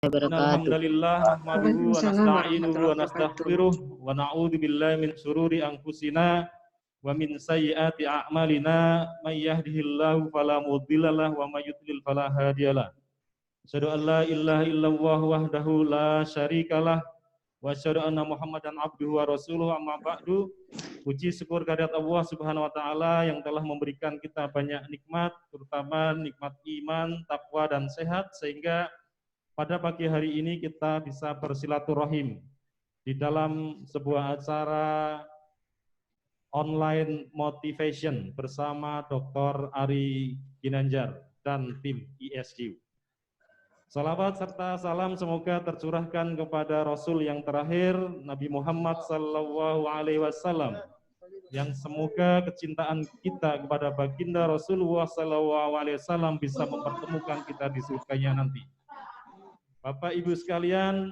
Innal wabarakatuh. hamdalillah nahmaduhu wa nasta'inuhu wa nastaghfiruh wa na'udzu billahi min syururi anfusina wa min sayyiati a'malina may yahdihillahu fala mudhillalah wa may yudlil fala hadiyalah. Asyhadu an la ilaha illallah wahdahu la syarikalah wa asyhadu anna Muhammadan abduhu wa rasuluhu amma ba'du. Puji syukur kehadirat Allah Subhanahu wa taala yang telah memberikan kita banyak nikmat, terutama nikmat iman, takwa dan sehat, sehingga pada pagi hari ini kita bisa bersilaturahim di dalam sebuah acara online motivation bersama Dr. Ari Ginanjar dan tim ISU. Salawat serta salam semoga tercurahkan kepada Rasul yang terakhir, Nabi Muhammad SAW, yang semoga kecintaan kita kepada baginda Rasulullah SAW bisa mempertemukan kita di surganya nanti. Bapak Ibu sekalian,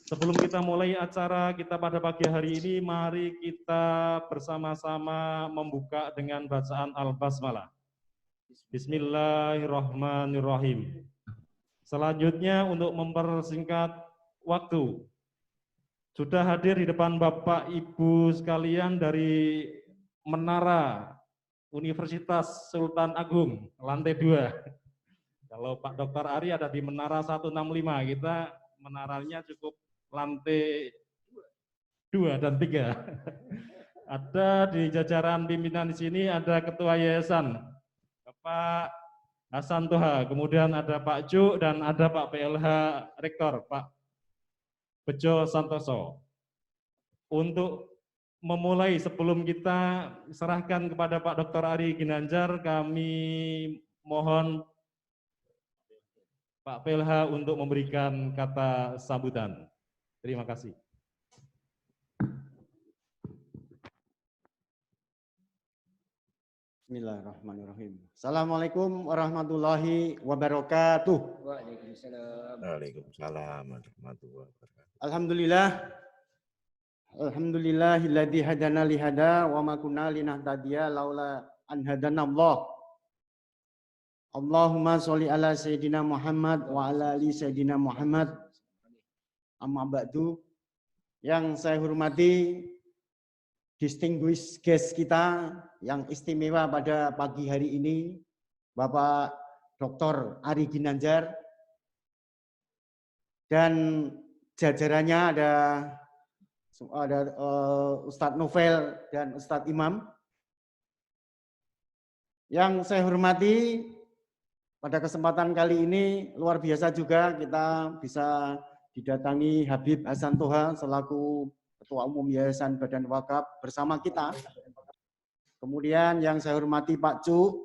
sebelum kita mulai acara kita pada pagi hari ini, mari kita bersama-sama membuka dengan bacaan Al-Basmalah. Bismillahirrahmanirrahim. Selanjutnya untuk mempersingkat waktu, sudah hadir di depan Bapak Ibu sekalian dari Menara Universitas Sultan Agung, lantai 2. Kalau Pak Dr. Ari ada di Menara 165, kita menaranya cukup lantai 2 dan 3. Ada di jajaran pimpinan di sini ada Ketua Yayasan, Bapak Hasan Toha, kemudian ada Pak Cuk dan ada Pak PLH Rektor, Pak Bejo Santoso. Untuk memulai, sebelum kita serahkan kepada Pak Dr. Ari Ginanjar, kami mohon Pak PLH untuk memberikan kata sambutan. Terima kasih. Bismillahirrahmanirrahim. Assalamualaikum warahmatullahi wabarakatuh. Waalaikumsalam. Waalaikumsalam warahmatullahi wabarakatuh. Alhamdulillah. Alhamdulillahilladzi hadana li hada wa ma kunna linahtadiya laula an hadana Allah. Allahumma sholli ala sayyidina Muhammad wa ala ali sayyidina Muhammad. Amma ba'du. Yang saya hormati distinguished guest kita yang istimewa pada pagi hari ini, Bapak Dr. Ari Ginanjar, dan jajarannya ada Ustadz Novel dan Ustadz Imam. Yang saya hormati, pada kesempatan kali ini luar biasa juga kita bisa didatangi Habib Hasan Toha selaku Ketua Umum Yayasan Badan Wakaf bersama kita. Kemudian yang saya hormati Pak Cuk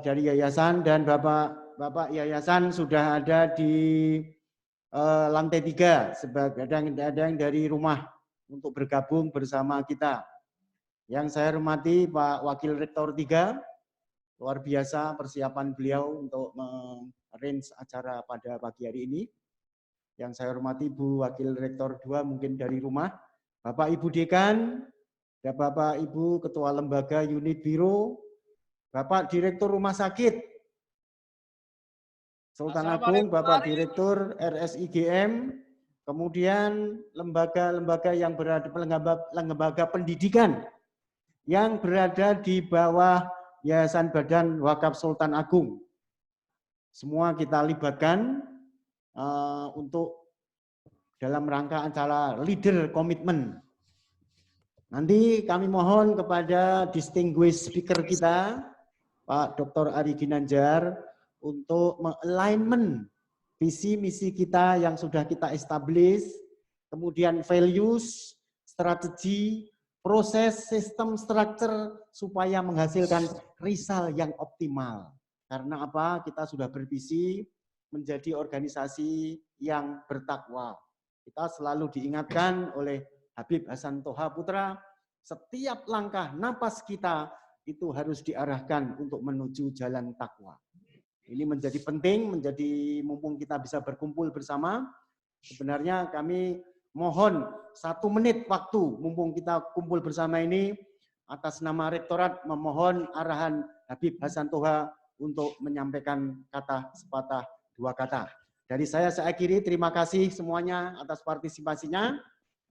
dari Yayasan, dan Bapak Yayasan sudah ada di lantai 3 sebagai ada yang dari rumah untuk bergabung bersama kita. Yang saya hormati Pak Wakil Rektor 3, luar biasa persiapan beliau untuk arrange acara pada pagi hari ini. Yang saya hormati Bu Wakil Rektor 2 mungkin dari rumah, Bapak Ibu Dekan, dan Bapak Ibu Ketua Lembaga Unit Biro, Bapak Direktur Rumah Sakit Sultan Agung, Bapak Direktur RSIGM, kemudian lembaga-lembaga yang berada, lembaga pendidikan yang berada di bawah Yayasan Badan Wakaf Sultan Agung. Semua kita libatkan untuk dalam rangka acara leader komitmen. Nanti kami mohon kepada distinguished speaker kita, Pak Dr. Ari Ginanjar, untuk alignment visi misi kita yang sudah kita establish, kemudian values, strategi, proses, sistem, structure, supaya menghasilkan result yang optimal. Karena apa? Kita sudah bervisi menjadi organisasi yang bertakwa. Kita selalu diingatkan oleh Habib Hasan Toha Putra, setiap langkah napas kita itu harus diarahkan untuk menuju jalan takwa. Ini menjadi penting, mumpung kita bisa berkumpul bersama. Sebenarnya kami mohon 1 menit waktu, mumpung kita kumpul bersama ini, atas nama Rektorat memohon arahan Habib Hasan Toha untuk menyampaikan kata sepatah dua kata. Dari saya akhiri, terima kasih semuanya atas partisipasinya.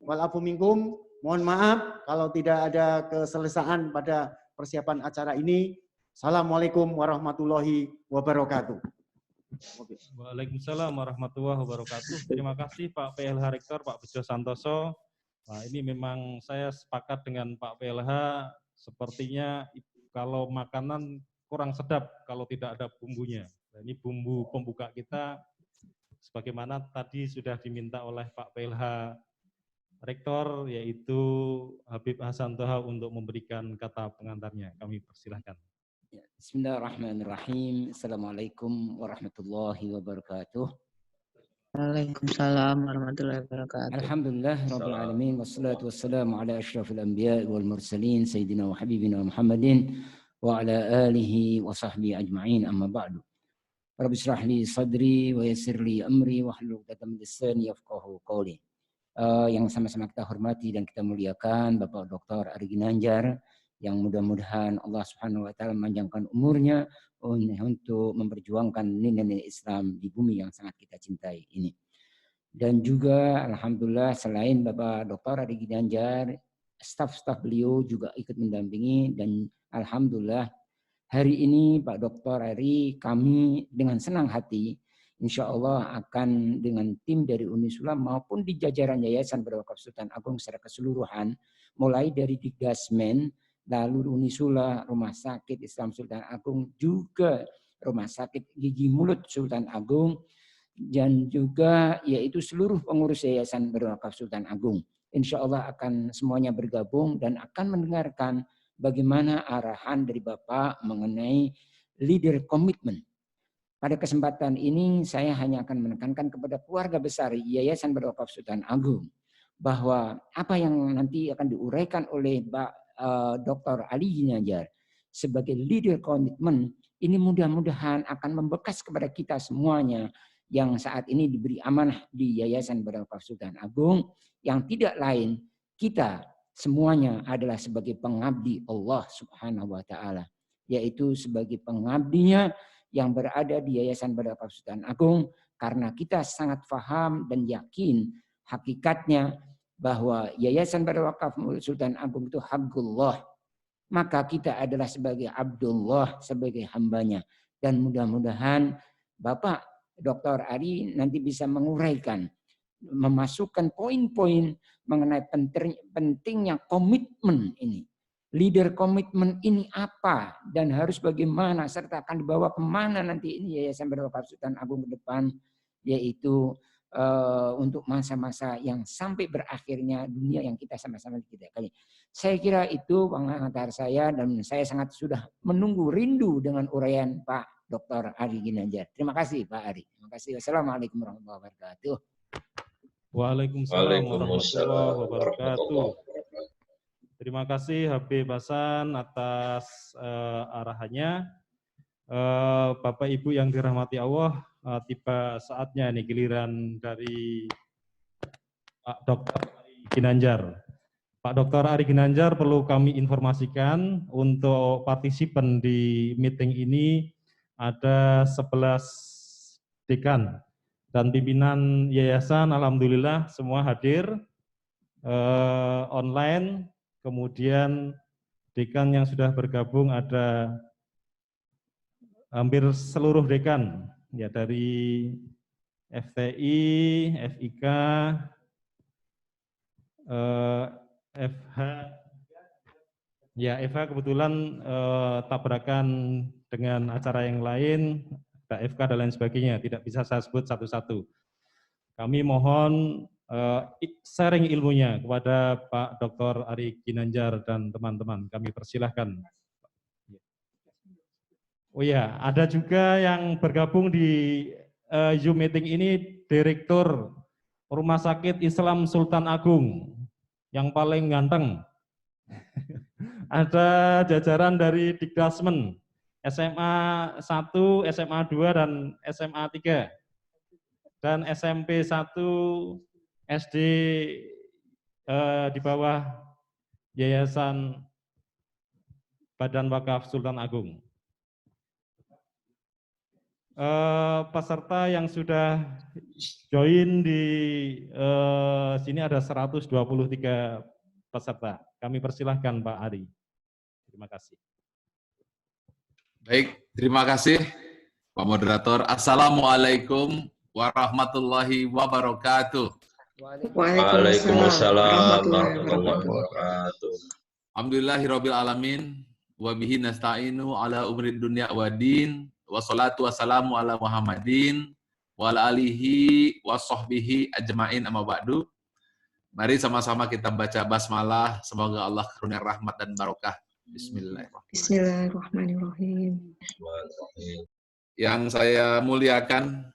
Walafu minkum, mohon maaf kalau tidak ada keselesaan pada persiapan acara ini. Assalamualaikum warahmatullahi wabarakatuh. Waalaikumsalam warahmatullahi wabarakatuh. Terima kasih Pak PLH Rektor, Pak Bejo Santoso. Nah, ini memang saya sepakat dengan Pak PLH, sepertinya kalau makanan kurang sedap kalau tidak ada bumbunya. Nah, ini bumbu pembuka kita, sebagaimana tadi sudah diminta oleh Pak PLH Rektor, yaitu Habib Hasan Toha untuk memberikan kata pengantarnya. Kami persilahkan. Bismillahirrahmanirrahim. Assalamualaikum warahmatullahi wabarakatuh. Waalaikumsalam warahmatullahi wabarakatuh. Alhamdulillah rabbil alamin wassalatu wassalamu ala asyrafil anbiya wal mursalin sayyidina wa habibina Muhammadin wa ala alihi wa sahbihi ajma'in, amma ba'du. Rabbi shrah li sadri wa yassir li amri wa hlul 'uqdatam min lisani yafqahu qawli. Yang sama-sama kita hormati dan kita muliakan Bapak Dr. Ari Ginanjar, yang mudah-mudahan Allah Subhanahu wa taala memanjangkan umurnya untuk memperjuangkan nilai-nilai Islam di bumi yang sangat kita cintai ini. Dan juga alhamdulillah selain Bapak Dr. Ari Ginanjar, staf-staf beliau juga ikut mendampingi, dan alhamdulillah hari ini Pak Dr. Ari, kami dengan senang hati insya Allah akan dengan tim dari Unisula maupun di jajaran Yayasan Berwakaf Sultan Agung secara keseluruhan, mulai dari Digasmen, lalu Unisula, Rumah Sakit Islam Sultan Agung, juga Rumah Sakit Gigi Mulut Sultan Agung, dan juga yaitu seluruh pengurus Yayasan Berwakaf Sultan Agung. Insya Allah akan semuanya bergabung dan akan mendengarkan bagaimana arahan dari Bapak mengenai leader commitment. Pada kesempatan ini saya hanya akan menekankan kepada keluarga besar Yayasan Berwakaf Sultan Agung bahwa apa yang nanti akan diuraikan oleh Dr. Ali Ginanjar sebagai leader komitmen ini mudah-mudahan akan membekas kepada kita semuanya yang saat ini diberi amanah di Yayasan Berwakaf Sultan Agung, yang tidak lain kita semuanya adalah sebagai pengabdi Allah Subhanahu wa taala, yaitu sebagai pengabdinya yang berada di Yayasan Berwakaf Sultan Agung, karena kita sangat paham dan yakin hakikatnya bahwa Yayasan Berwakaf Sultan Agung itu haqqullah, maka kita adalah sebagai Abdullah, sebagai hambanya. Dan mudah-mudahan Bapak Dr. Ari nanti bisa menguraikan, memasukkan poin-poin mengenai pentingnya komitmen ini. Leader komitmen ini apa dan harus bagaimana, serta akan dibawa kemana nanti ini Yayasan Berwakaf Sultan Agung ke depan, yaitu untuk masa-masa yang sampai berakhirnya dunia yang kita sama-sama kita kali. Saya kira itu pengantar saya, dan saya sangat sudah menunggu rindu dengan uraian Pak Dr. Ari Ginanjar. Terima kasih Pak Ari. Terima kasih. Wassalamualaikum warahmatullahi wabarakatuh. Waalaikumsalam warahmatullahi wabarakatuh. Terima kasih Habib Hasan atas arahannya. Bapak Ibu yang dirahmati Allah, tiba saatnya nih giliran dari Pak Dr. Ari Ginanjar. Pak Dr. Ari Ginanjar perlu kami informasikan untuk partisipan di meeting ini ada 11 dekan dan pimpinan yayasan, alhamdulillah semua hadir online. Kemudian dekan yang sudah bergabung ada hampir seluruh dekan ya, dari FTI, FIK, FH, ya FH kebetulan tabrakan dengan acara yang lain, ada FK dan lain sebagainya, tidak bisa saya sebut satu-satu. Kami mohon sharing ilmunya kepada Pak Dr. Ari Ginanjar dan teman-teman. Kami persilahkan. Oh ya, ada juga yang bergabung di Zoom meeting ini Direktur Rumah Sakit Islam Sultan Agung yang paling ganteng. Ada jajaran dari Digasmen, SMA 1, SMA 2, dan SMA 3. Dan SMP 1, SD di bawah Yayasan Badan Wakaf Sultan Agung. peserta yang sudah join di sini ada 123 peserta. Kami persilahkan Pak Ari. Terima kasih. Baik, terima kasih Pak Moderator. Assalamualaikum warahmatullahi wabarakatuh. Waalaikumsalam warahmatullahi wabarakatuh. Alhamdulillahirabbil alamin wa bihi nasta'inu ala umrid dunya waddin wassalatu wassalamu ala Muhammadin wa ala alihi wa sahbihi ajmain amma ba'du. Mari sama-sama kita baca basmalah, semoga Allah karunia rahmat dan barokah. Bismillahirrahmanirrahim. Bismillahirrahmanirrahim. Yang saya muliakan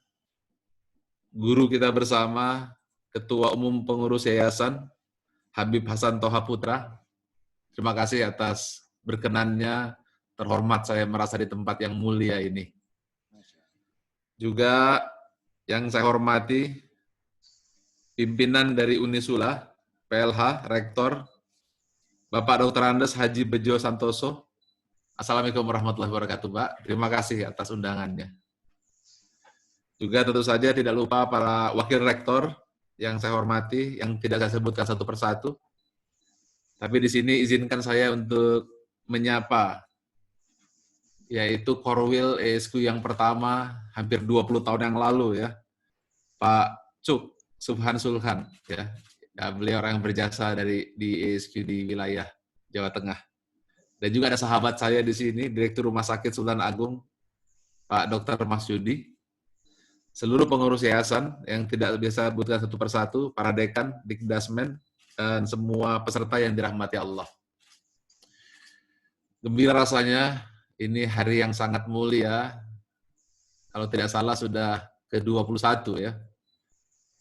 guru kita bersama, Ketua Umum Pengurus Yayasan Habib Hasan Toha Putra. Terima kasih atas berkenannya, terhormat saya merasa di tempat yang mulia ini. Juga yang saya hormati pimpinan dari Unisula, PLH, Rektor, Bapak Dr. Andes Haji Bejo Santoso. Assalamualaikum warahmatullahi wabarakatuh, Pak. Terima kasih atas undangannya. Juga tentu saja tidak lupa para wakil rektor yang saya hormati, yang tidak saya sebutkan satu persatu. Tapi di sini izinkan saya untuk menyapa, yaitu Korwil ESQ yang pertama, hampir 20 tahun yang lalu ya, Pak Cuk Subhan Sulhan, ya. Ya, beliau orang yang berjasa di ESQ di wilayah Jawa Tengah. Dan juga ada sahabat saya di sini, Direktur Rumah Sakit Sultan Agung, Pak Dr. Mas Yudi. Seluruh pengurus yayasan yang tidak bisa sebutkan satu persatu, para dekan, dikdasmen, dan semua peserta yang dirahmati Allah. Gembira rasanya, ini hari yang sangat mulia. Kalau tidak salah sudah ke-21 ya.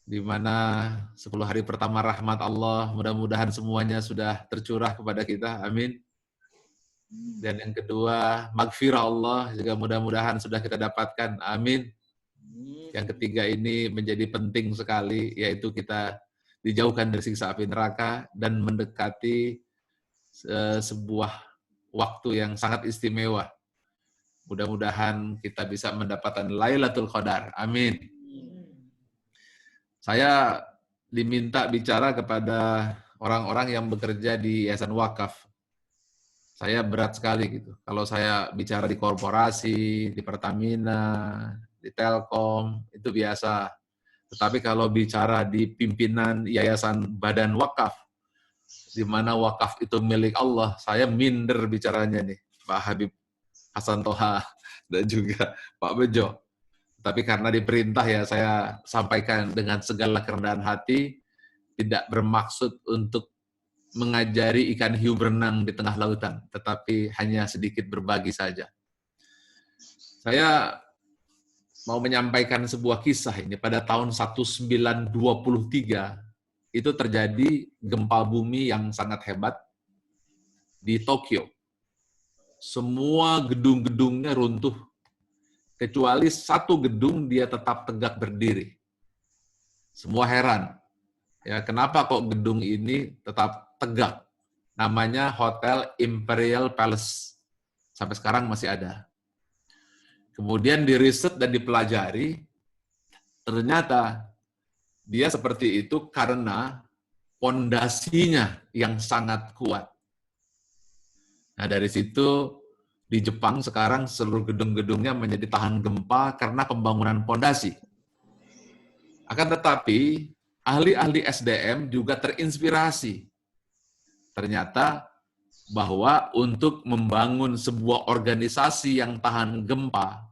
Di mana 10 hari pertama rahmat Allah, mudah-mudahan semuanya sudah tercurah kepada kita, amin. Dan yang kedua, magfirah Allah, juga mudah-mudahan sudah kita dapatkan, amin. Yang ketiga ini menjadi penting sekali, yaitu kita dijauhkan dari siksa api neraka dan mendekati sebuah waktu yang sangat istimewa. Mudah-mudahan kita bisa mendapatkan Lailatul Qadar, amin. Saya diminta bicara kepada orang-orang yang bekerja di Yayasan Wakaf. Saya berat sekali gitu. Kalau saya bicara di korporasi, di Pertamina, di Telkom, itu biasa. Tetapi kalau bicara di pimpinan Yayasan Badan Wakaf, di mana wakaf itu milik Allah, saya minder bicaranya nih, Pak Habib Hasan Toha dan juga Pak Bejo. Tapi karena diperintah ya saya sampaikan dengan segala kerendahan hati, tidak bermaksud untuk mengajari ikan hiu berenang di tengah lautan, tetapi hanya sedikit berbagi saja. Saya mau menyampaikan sebuah kisah ini. Pada tahun 1923, itu terjadi gempa bumi yang sangat hebat di Tokyo. Semua gedung-gedungnya runtuh. Kecuali satu gedung dia tetap tegak berdiri. Semua heran. Ya, kenapa kok gedung ini tetap tegak? Namanya Hotel Imperial Palace. Sampai sekarang masih ada. Kemudian diriset dan dipelajari, ternyata dia seperti itu karena pondasinya yang sangat kuat. Nah, dari situ di Jepang sekarang seluruh gedung-gedungnya menjadi tahan gempa karena pembangunan pondasi. Akan tetapi, ahli-ahli SDM juga terinspirasi. Ternyata bahwa untuk membangun sebuah organisasi yang tahan gempa,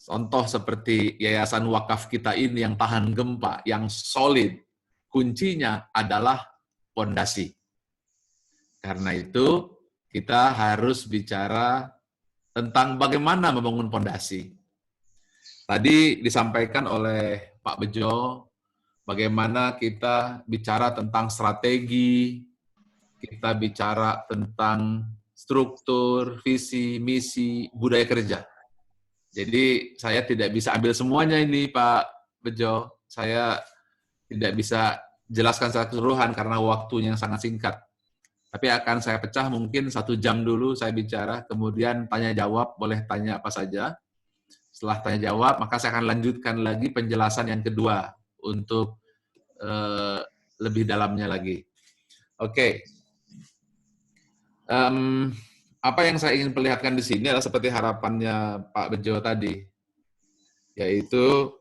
contoh seperti Yayasan Wakaf kita ini yang tahan gempa, yang solid, kuncinya adalah pondasi. Karena itu, kita harus bicara tentang bagaimana membangun pondasi. Tadi disampaikan oleh Pak Bejo, bagaimana kita bicara tentang strategi, kita bicara tentang struktur, visi, misi, budaya kerja. Jadi saya tidak bisa ambil semuanya ini Pak Bejo, saya tidak bisa jelaskan secara keseluruhan karena waktunya yang sangat singkat. Tapi akan saya pecah mungkin 1 jam dulu saya bicara, kemudian tanya jawab, boleh tanya apa saja. Setelah tanya jawab, maka saya akan lanjutkan lagi penjelasan yang kedua untuk lebih dalamnya lagi. Oke. Apa yang saya ingin perlihatkan di sini adalah seperti harapannya Pak Bejo tadi, yaitu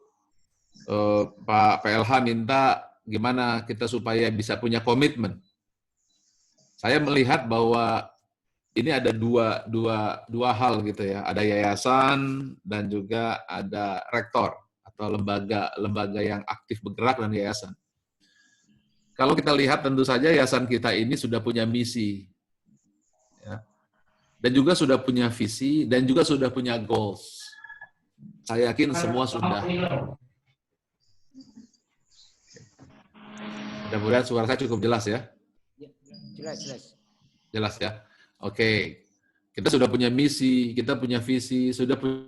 Pak PLH minta gimana kita supaya bisa punya komitmen. Saya melihat bahwa ini ada dua hal gitu ya, ada yayasan dan juga ada rektor atau lembaga yang aktif bergerak dan yayasan. Kalau kita lihat tentu saja yayasan kita ini sudah punya misi, ya, dan juga sudah punya visi dan juga sudah punya goals. Saya yakin semua sudah. Mudah-mudahan suara saya cukup jelas ya. Jelas ya. Oke. Kita sudah punya misi, kita punya visi, sudah punya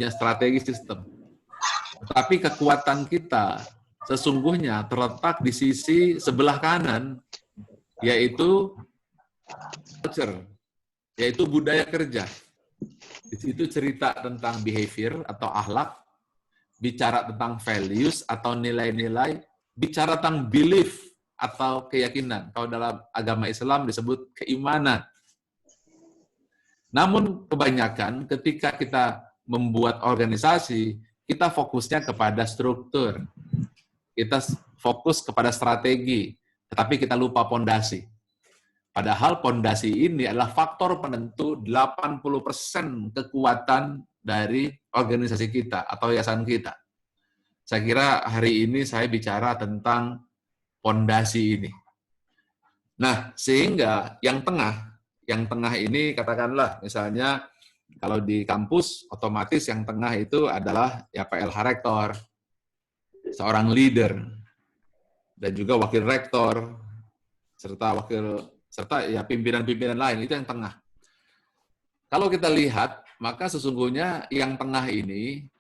strategi sistem. Tapi kekuatan kita sesungguhnya terletak di sisi sebelah kanan, yaitu culture, yaitu budaya kerja. Di situ cerita tentang behavior atau akhlak, bicara tentang values atau nilai-nilai, bicara tentang belief atau keyakinan. Kalau dalam agama Islam disebut keimanan. Namun kebanyakan ketika kita membuat organisasi, kita fokusnya kepada struktur. Kita fokus kepada strategi, tetapi kita lupa pondasi. Padahal pondasi ini adalah faktor penentu 80% kekuatan dari organisasi kita atau yayasan kita. Saya kira hari ini saya bicara tentang pondasi ini. Nah, sehingga yang tengah ini katakanlah misalnya kalau di kampus otomatis yang tengah itu adalah ya PLH rektor, seorang leader, dan juga wakil rektor, serta ya pimpinan-pimpinan lain, itu yang tengah. Kalau kita lihat, maka sesungguhnya yang tengah ini,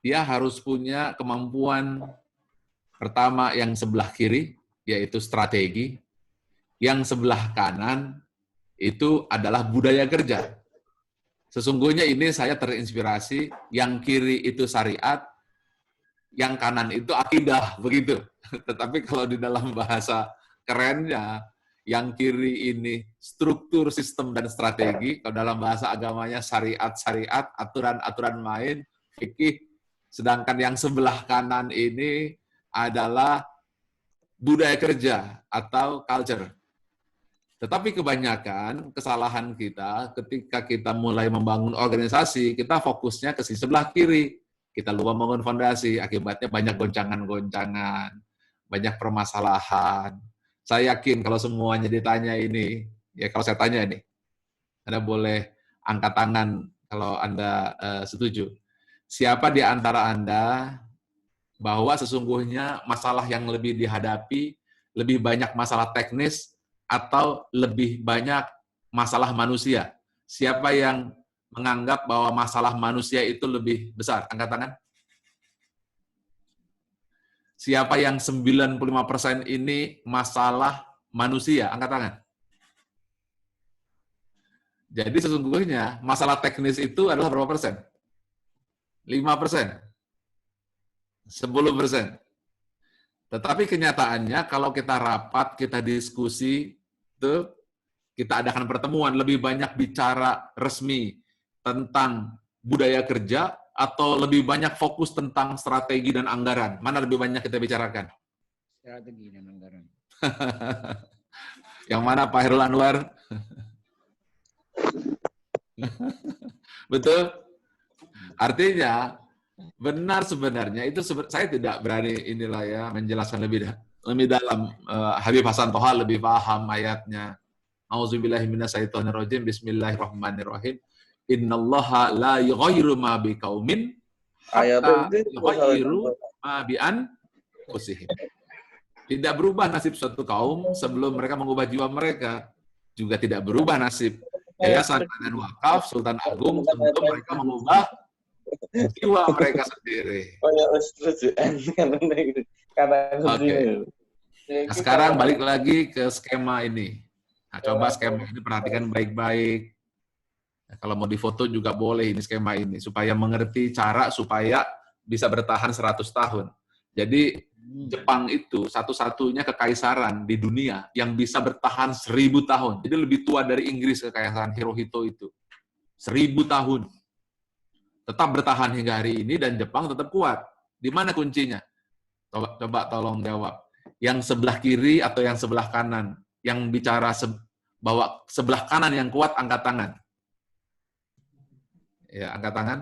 dia harus punya kemampuan pertama yang sebelah kiri, yaitu strategi, yang sebelah kanan, itu adalah budaya kerja. Sesungguhnya ini saya terinspirasi, yang kiri itu syariat, yang kanan itu akidah, begitu. Tetapi kalau di dalam bahasa kerennya, yang kiri ini struktur, sistem, dan strategi. Kalau dalam bahasa agamanya syariat, aturan-aturan main, fikih. Sedangkan yang sebelah kanan ini adalah budaya kerja atau culture. Tetapi kebanyakan kesalahan kita ketika kita mulai membangun organisasi, kita fokusnya ke sebelah kiri. Kita lupa membangun fondasi, akibatnya banyak goncangan-goncangan, banyak permasalahan. Saya yakin kalau semuanya ditanya ini, ya kalau saya tanya ini, Anda boleh angkat tangan kalau Anda setuju. Siapa di antara Anda bahwa sesungguhnya masalah yang lebih dihadapi, lebih banyak masalah teknis, atau lebih banyak masalah manusia? Siapa yang menganggap bahwa masalah manusia itu lebih besar? Angkat tangan. Siapa yang 95% ini masalah manusia? Angkat tangan. Jadi sesungguhnya masalah teknis itu adalah berapa persen? 5%? 10%? Tetapi kenyataannya kalau kita rapat, kita diskusi, itu kita adakan pertemuan, lebih banyak bicara resmi tentang budaya kerja, atau lebih banyak fokus tentang strategi dan anggaran? Mana lebih banyak kita bicarakan? Strategi dan anggaran. Yang mana Pak Hairul Anwar? Betul? Artinya, benar sebenarnya, itu saya tidak berani inilah ya menjelaskan lebih dalam. Habib Hasan Toha lebih paham ayatnya. Auzubillahi minasyaitonirrajim, bismillahirrahmanirrahim. Innallaha la yughayyiru ma biqaumin hatta yughayyiru ma bi anfusihim. Tidak berubah nasib suatu kaum sebelum mereka mengubah jiwa mereka. Juga tidak berubah nasib yayasan dan wakaf, Sultan Agung sebelum mereka mengubah jiwa mereka sendiri. Oke. Nah, sekarang balik lagi ke skema ini. Nah, coba skema ini perhatikan baik-baik. Nah, kalau mau difoto juga boleh ini skema ini, supaya mengerti cara supaya bisa bertahan 100 tahun. Jadi Jepang itu satu-satunya kekaisaran di dunia yang bisa bertahan 1000 tahun. Jadi lebih tua dari Inggris kekaisaran Hirohito itu. 1000 tahun. Tetap bertahan hingga hari ini dan Jepang tetap kuat. Di mana kuncinya? Coba tolong jawab. Yang sebelah kiri atau yang sebelah kanan? Yang bicara bahwa sebelah kanan yang kuat, angkat tangan. Ya, angkat tangan.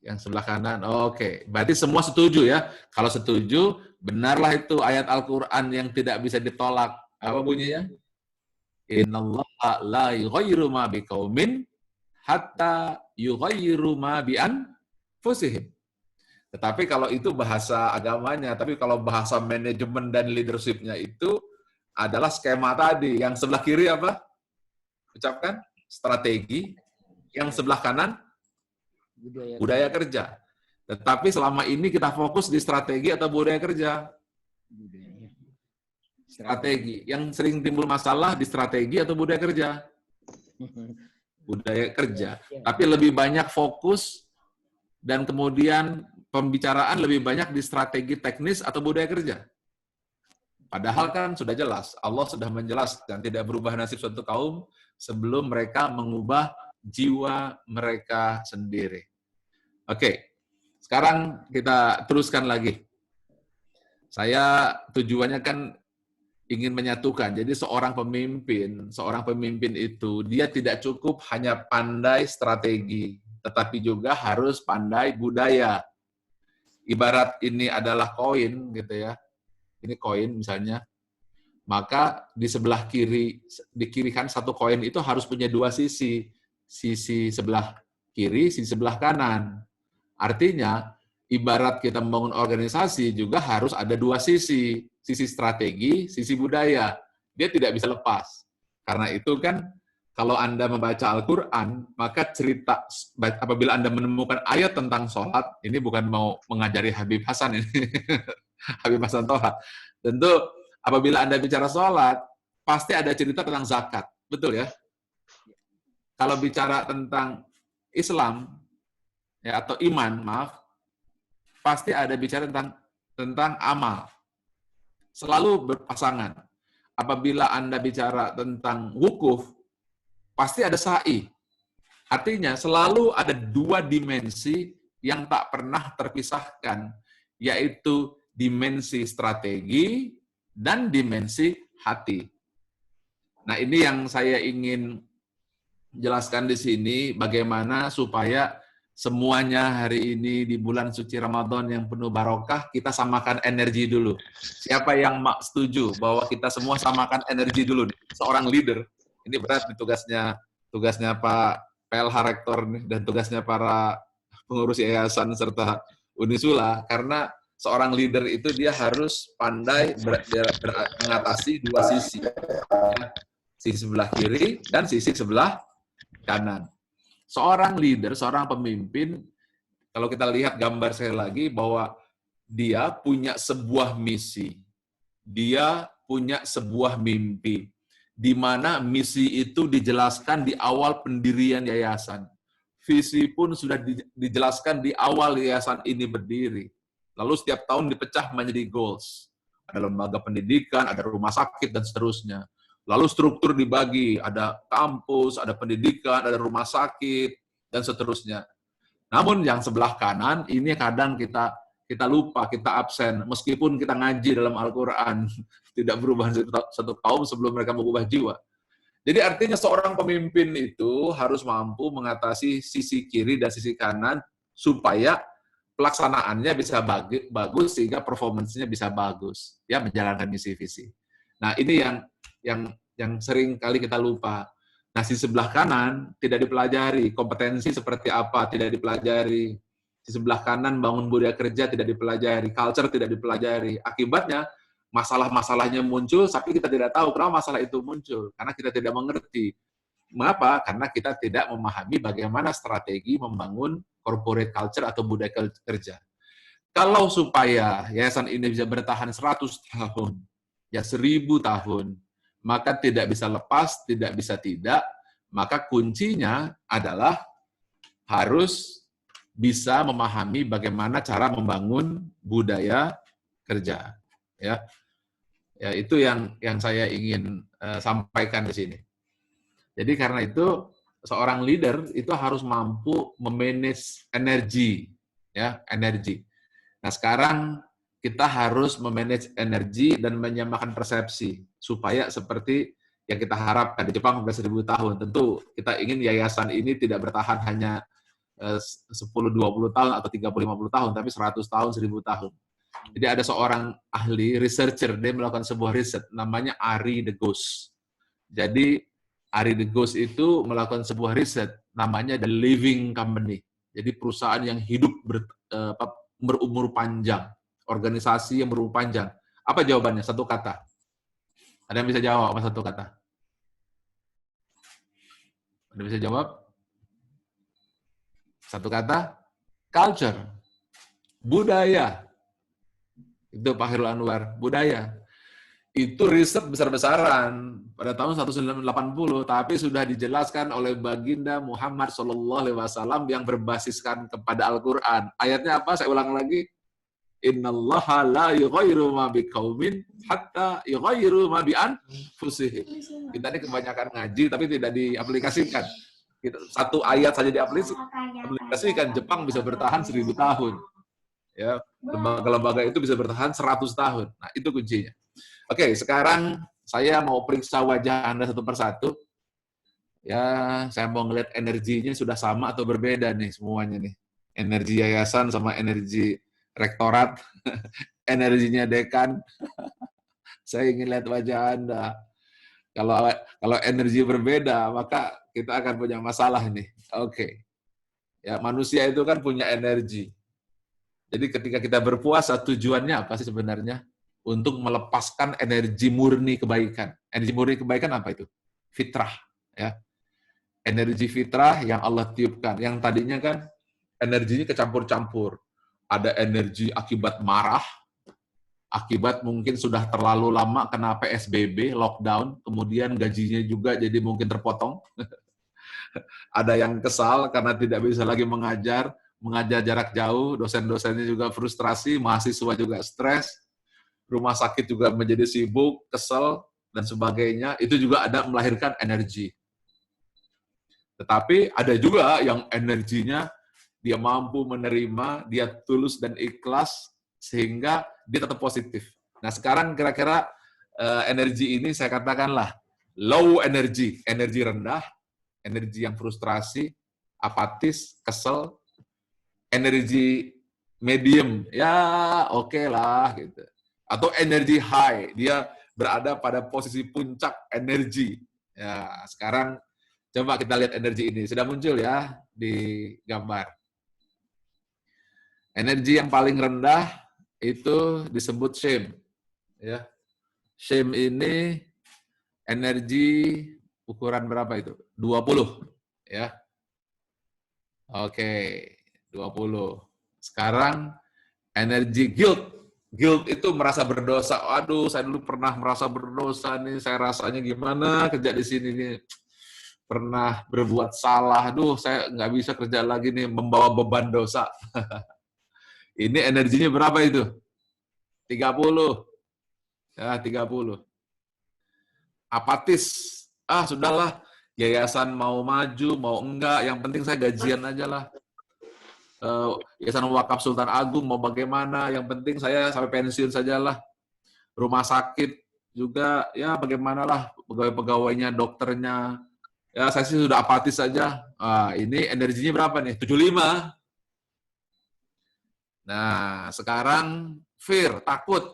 Yang sebelah kanan. Oke, berarti semua setuju ya. Kalau setuju, benarlah itu ayat Al-Quran yang tidak bisa ditolak. Apa bunyinya? Innallaha la yughayyiru ma biqaumin hatta yughayyiru ma bi anfusihim. Tetapi kalau itu bahasa agamanya, tapi kalau bahasa manajemen dan leadership-nya itu adalah skema tadi. Yang sebelah kiri apa? Ucapkan strategi. Yang sebelah kanan budaya kerja. Tetapi selama ini kita fokus di strategi atau budaya kerja? Strategi. Yang sering timbul masalah di strategi atau budaya kerja? Budaya kerja. Tapi lebih banyak fokus dan kemudian pembicaraan lebih banyak di strategi teknis atau budaya kerja. Padahal kan sudah jelas, Allah sudah menjelaskan tidak berubah nasib suatu kaum sebelum mereka mengubah jiwa mereka sendiri. Oke, sekarang kita teruskan lagi. Saya tujuannya kan ingin menyatukan. Jadi seorang pemimpin itu dia tidak cukup hanya pandai strategi, tetapi juga harus pandai budaya. Ibarat ini adalah koin gitu ya. Ini koin misalnya. Maka di sebelah kiri, di kiri kan satu koin itu harus punya dua sisi. Sisi sebelah kiri, sisi sebelah kanan. Artinya, ibarat kita membangun organisasi juga harus ada dua sisi. Sisi strategi, sisi budaya. Dia tidak bisa lepas. Karena itu kan, kalau Anda membaca Al-Quran, maka cerita, apabila Anda menemukan ayat tentang sholat, ini bukan mau mengajari Habib Hasan ini, Habib Hasan Toha. Tentu, apabila Anda bicara sholat, pasti ada cerita tentang zakat. Betul ya? Kalau bicara tentang Islam, ya, atau iman, maaf, pasti ada bicara tentang amal. Selalu berpasangan. Apabila Anda bicara tentang wukuf, pasti ada sa'i. Artinya selalu ada dua dimensi yang tak pernah terpisahkan, yaitu dimensi strategi dan dimensi hati. Nah, ini yang saya ingin jelaskan di sini, bagaimana supaya semuanya hari ini di bulan suci Ramadan yang penuh barokah, kita samakan energi dulu. Siapa yang setuju bahwa kita semua samakan energi dulu? Seorang leader, ini berat nih tugasnya Pak PLH Rektor nih, dan tugasnya para pengurus yayasan serta Unisula, karena seorang leader itu dia harus pandai mengatasi dua sisi. Ya, sisi sebelah kiri dan sisi sebelah kanan. Seorang leader, seorang pemimpin, kalau kita lihat gambar sekali lagi, bahwa dia punya sebuah misi. Dia punya sebuah mimpi. Di mana misi itu dijelaskan di awal pendirian yayasan. Visi pun sudah dijelaskan di awal yayasan ini berdiri. Lalu setiap tahun dipecah menjadi goals. Ada lembaga pendidikan, ada rumah sakit, dan seterusnya. Lalu struktur dibagi, ada kampus, ada pendidikan, ada rumah sakit, dan seterusnya. Namun yang sebelah kanan, ini kadang kita lupa, kita absen. Meskipun kita ngaji dalam Al-Quran, tidak berubah satu kaum sebelum mereka mengubah jiwa. Jadi artinya seorang pemimpin itu harus mampu mengatasi sisi kiri dan sisi kanan, supaya pelaksanaannya bisa bagus, sehingga performance-nya bisa bagus, ya, menjalankan misi visi. Nah, ini yang sering kali kita lupa. Nah, di sebelah kanan tidak dipelajari, kompetensi seperti apa tidak dipelajari. Di sebelah kanan bangun budaya kerja tidak dipelajari, culture tidak dipelajari. Akibatnya masalah-masalahnya muncul, tapi kita tidak tahu kenapa masalah itu muncul, karena kita tidak mengerti. Mengapa? Karena kita tidak memahami bagaimana strategi membangun corporate culture atau budaya kerja. Kalau supaya yayasan ini bisa bertahan 100 tahun, ya 1000 tahun, maka tidak bisa lepas, tidak bisa tidak, maka kuncinya adalah harus bisa memahami bagaimana cara membangun budaya kerja. Ya, ya itu yang saya ingin sampaikan di sini. Jadi karena itu seorang leader itu harus mampu memanage energi, ya, energi. Nah, sekarang kita harus memanage energi dan menyamakan persepsi supaya seperti yang kita harapkan di Jepang sudah 1000 tahun. Tentu kita ingin yayasan ini tidak bertahan hanya 10-20 tahun atau 30-50 tahun, tapi 100 tahun, 1000 tahun. Jadi ada seorang ahli researcher, dia melakukan sebuah riset namanya Ari de Geus. Jadi Ari de Geus itu melakukan sebuah riset namanya The Living Company. Jadi perusahaan yang hidup berumur panjang, organisasi yang berumur panjang. Apa jawabannya? Satu kata. Ada yang bisa jawab apa satu kata? Ada yang bisa jawab? Satu kata? Culture. Budaya. Itu Pak Khairul Anwar, budaya. Itu riset besar-besaran pada tahun 1980, tapi sudah dijelaskan oleh Baginda Muhammad SAW yang berbasiskan kepada Al-Quran. Ayatnya apa? Saya ulang lagi. Innallaha la yughayyiru ma biqaumin hatta yughayyiru ma bi anfusihim. Kita ini kebanyakan ngaji tapi tidak diaplikasikan. Satu ayat saja diaplikasikan, Jepang bisa bertahan 1000 tahun. Ya, lembaga-lembaga itu bisa bertahan 100 tahun. Nah, itu kuncinya. Oke, sekarang saya mau periksa wajah Anda satu persatu. Ya, saya mau ngeliat energinya sudah sama atau berbeda nih semuanya nih. Energi yayasan sama energi rektorat, energinya dekan. Saya ingin lihat wajah Anda. Kalau energi berbeda, maka kita akan punya masalah nih. Oke. Ya, manusia itu kan punya energi. Jadi ketika kita berpuasa, tujuannya apa sih sebenarnya? Untuk melepaskan energi murni kebaikan. Energi murni kebaikan apa itu? Fitrah. Ya. Energi fitrah yang Allah tiupkan. Yang tadinya kan energinya kecampur-campur. Ada energi akibat marah, akibat mungkin sudah terlalu lama kena PSBB, lockdown, kemudian gajinya juga jadi mungkin terpotong. Ada yang kesal karena tidak bisa lagi mengajar jarak jauh, dosen-dosennya juga frustrasi, mahasiswa juga stres, rumah sakit juga menjadi sibuk, kesel, dan sebagainya. Itu juga ada melahirkan energi. Tetapi ada juga yang energinya dia mampu menerima, dia tulus dan ikhlas, sehingga dia tetap positif. Nah, sekarang kira-kira energi ini saya katakanlah low energy, energi rendah, energi yang frustrasi, apatis, kesel, energi medium, ya oke lah gitu. Atau energi high, dia berada pada posisi puncak energi. Ya, sekarang coba kita lihat energi ini. Sudah muncul ya di gambar. Energi yang paling rendah itu disebut shame. Ya. Shame ini energi ukuran berapa itu? 20. Ya. Oke, 20. Sekarang energi guilt. Guilt itu merasa berdosa. Aduh, saya dulu pernah merasa berdosa nih. Saya rasanya gimana kerja di sini nih. Pernah berbuat salah. Aduh, saya nggak bisa kerja lagi nih, membawa beban dosa. Ini energinya berapa itu? 30. Ya, 30. Apatis. Ah, sudahlah. Yayasan mau maju, mau enggak. Yang penting saya gajian aja lah. Yayasan Wakaf Sultan Agung mau bagaimana. Yang penting saya sampai pensiun sajalah. Rumah sakit juga, ya bagaimanalah. Pegawai-pegawainya, dokternya. Ya, saya sih sudah apatis saja. Ini energinya berapa nih? 75. Nah, sekarang fear, takut.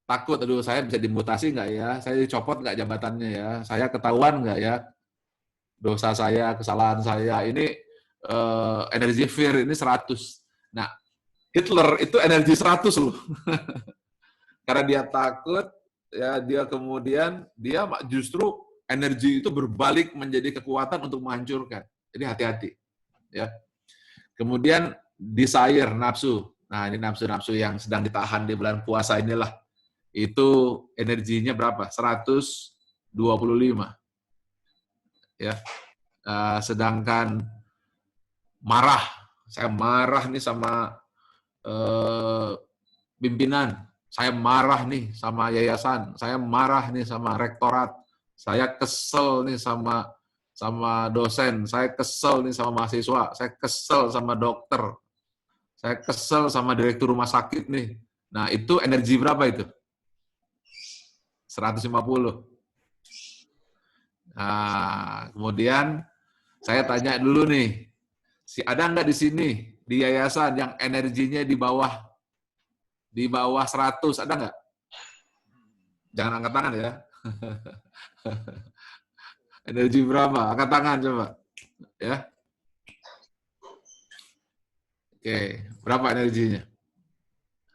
Takut, aduh saya bisa dimutasi nggak ya? Saya dicopot nggak jabatannya ya? Saya ketahuan nggak ya? Dosa saya, kesalahan saya. Ini energi fear ini 100. Nah, Hitler itu energi 100 loh. Karena dia takut, ya dia kemudian, dia justru energi itu berbalik menjadi kekuatan untuk menghancurkan. Jadi hati-hati. Ya. Kemudian desire, nafsu. Nah, ini nafsu-nafsu yang sedang ditahan di bulan puasa inilah. itu energinya berapa? 125. Ya. Sedangkan marah, saya marah nih sama pimpinan, saya marah nih sama yayasan, saya marah nih sama rektorat, saya kesel nih sama dosen, saya kesel nih sama mahasiswa, saya kesel sama dokter, saya kesel sama direktur rumah sakit nih. Nah, itu energi berapa itu? 150. Nah, kemudian saya tanya dulu nih, ada nggak di sini di yayasan yang energinya di bawah 100, ada nggak? Jangan angkat tangan ya. Energi berapa? Angkat tangan coba. Ya. Oke, berapa energinya?